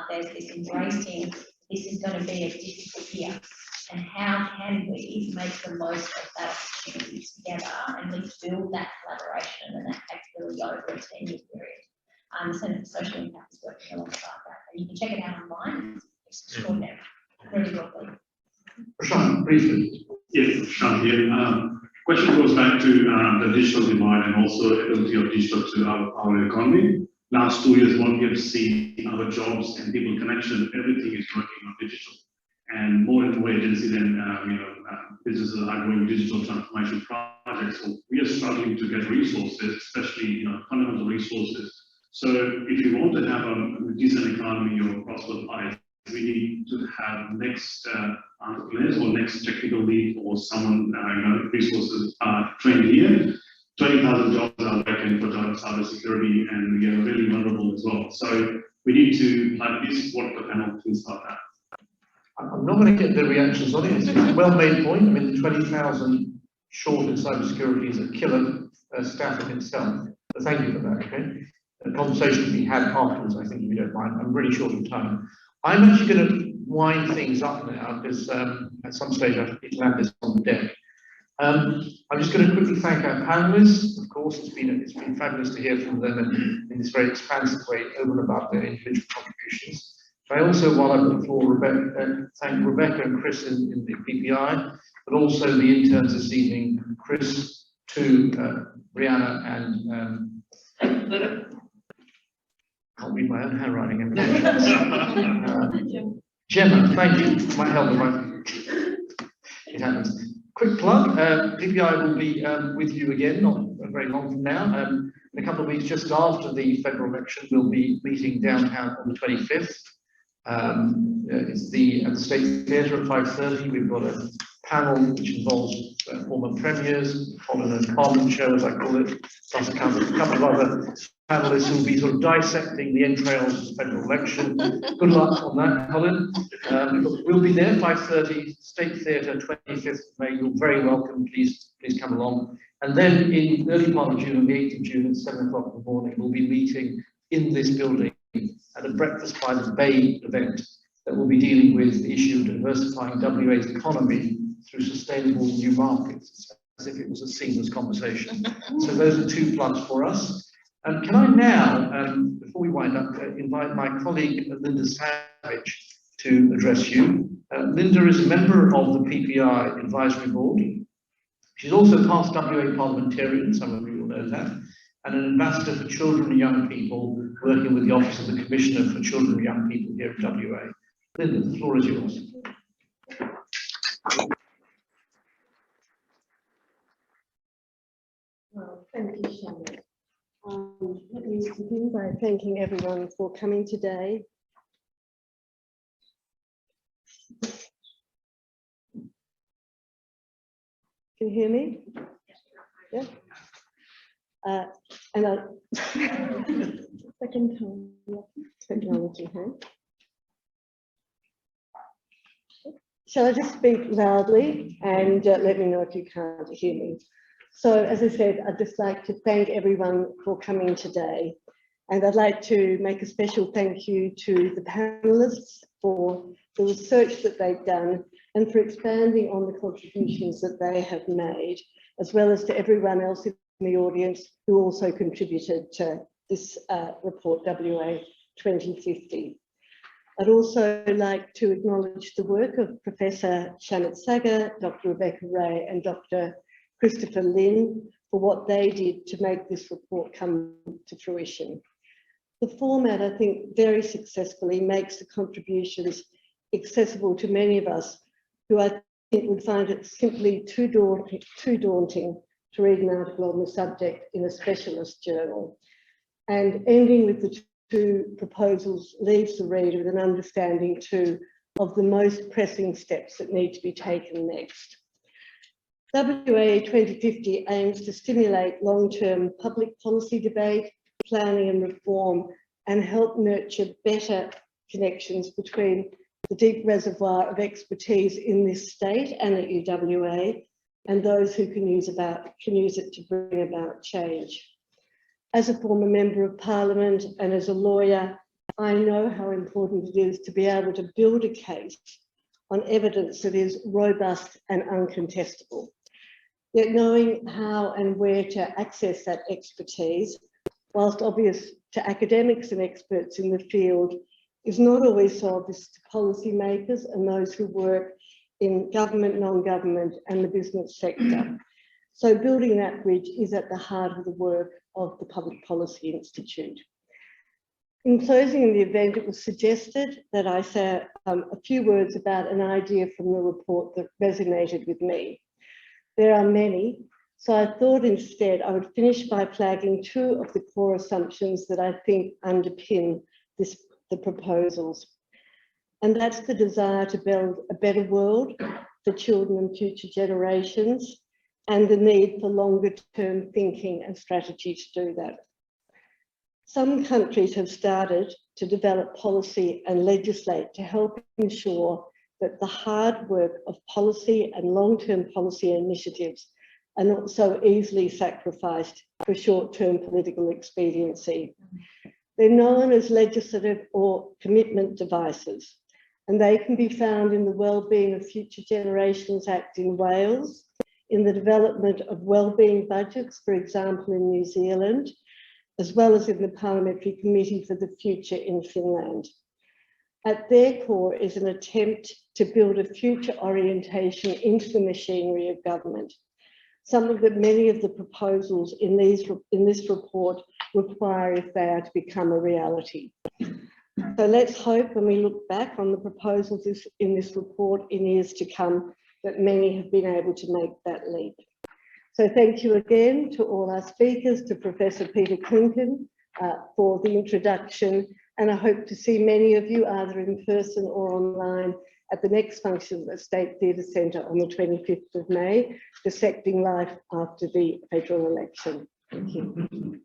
there's this embracing, this is going to be a difficult year. And how can we make the most of that opportunity together and we build that collaboration and that capability over a 10-year period? The Centre for Social Impact is working alongside that. And you can check it out online. It's extraordinary. Really well done. Prashant, briefly. Yes, Prashant here. Question goes back to the digital divide and also ability of digital to our economy. Last 2 years, what we have seen, our jobs and people connection, everything is working on digital. And more and more agencies and businesses are doing digital transformation projects. So we are struggling to get resources, especially fundamental resources. So if you want to have a decent economy or prosperous life, we need to have next entrepreneurs or next technical lead or someone resources trained here. 20,000 jobs are vacant for cyber security, and we are really vulnerable as well. So we need to this is what the panel thinks about that. I'm not going to get the reactions on it. It's a well-made point. I mean, 20,000 short in cybersecurity is a killer stat in itself. So thank you for that. Okay, a conversation to be had afterwards, I think, if you don't mind. I'm really short of time. I'm actually going to wind things up now because at some stage I need to land this on the deck. I'm just going to quickly thank our panelists. Of course, it's been fabulous to hear from them in this very expansive way, over and above their individual contributions. I also, while I'm on the floor, thank Rebecca and Chris in the PPI, but also the interns this evening, Chris, Brianna, and can't read my own handwriting. Gemma, thank you for my help. It happens. Quick plug, PPI will be with you again, not very long from now. In a couple of weeks, just after the federal election, we'll be meeting downtown on the 25th. It's at the State Theatre at 5:30. We've got a panel which involves former premiers, Colin and Carmen show, as I call it, plus a couple of other panelists who will be sort of dissecting the entrails of the federal election. Good luck on that, Colin. We'll be there 5:30, State Theatre, 25th of May. You're very welcome. Please come along. And then in the early part of June, on the 8th of June, at 7 o'clock in the morning, we'll be meeting in this building at a Breakfast by the Bay event that will be dealing with the issue of diversifying WA's economy through sustainable new markets, as if it was a seamless conversation. So those are two plugs for us. Can I now, before we wind up, invite my colleague Linda Savage to address you. Linda is a member of the PPI Advisory Board. She's also past WA parliamentarian, some of you will know that, and an ambassador for children and young people, working with the Office of the Commissioner for Children and Young People here at WA. Linda, the floor is yours. Well, thank you, Shannon. Let me begin by thanking everyone for coming today. Can you hear me? Yeah. And I, second time, yeah, technology, huh? Shall I just speak loudly and let me know if you can't hear me? So, as I said, I'd just like to thank everyone for coming today. And I'd like to make a special thank you to the panelists for the research that they've done and for expanding on the contributions that they have made, as well as to everyone else in the audience who also contributed to this report, WA 2050. I'd also like to acknowledge the work of Professor Shannon Sager, Dr. Rebecca Ray and Dr. Christopher Lynn for what they did to make this report come to fruition. The format, I think, very successfully makes the contributions accessible to many of us who I think would find it simply too daunting to read an article on the subject in a specialist journal. And ending with the two proposals leaves the reader with an understanding too of the most pressing steps that need to be taken next. WA 2050 aims to stimulate long-term public policy debate, planning and reform, and help nurture better connections between the deep reservoir of expertise in this state and at UWA and those who can use it to bring about change. As a former Member of Parliament and as a lawyer, I know how important it is to be able to build a case on evidence that is robust and uncontestable. Yet knowing how and where to access that expertise, whilst obvious to academics and experts in the field, is not always so obvious to policymakers and those who work in government, non-government and the business sector. So building that bridge is at the heart of the work of the Public Policy Institute. In closing the event, it was suggested that I say a few words about an idea from the report that resonated with me. There are many, so I thought instead I would finish by flagging two of the core assumptions that I think underpin the proposals. And that's the desire to build a better world for children and future generations, and the need for longer term thinking and strategy to do that. Some countries have started to develop policy and legislate to help ensure that the hard work of policy and long-term policy initiatives are not so easily sacrificed for short-term political expediency. They're known as legislative or commitment devices, and they can be found in the Wellbeing of Future Generations Act in Wales, in the development of wellbeing budgets, for example, in New Zealand, as well as in the Parliamentary Committee for the Future in Finland. At their core is an attempt to build a future orientation into the machinery of government, something that many of the proposals in this report require if they are to become a reality. So let's hope when we look back on the proposals in this report in years to come that many have been able to make that leap. So thank you again to all our speakers, to Professor Peter Clinton for the introduction, and I hope to see many of you either in person or online at the next function at the State Theatre Centre on the 25th of May, Dissecting Life After the Federal Election. Thank you.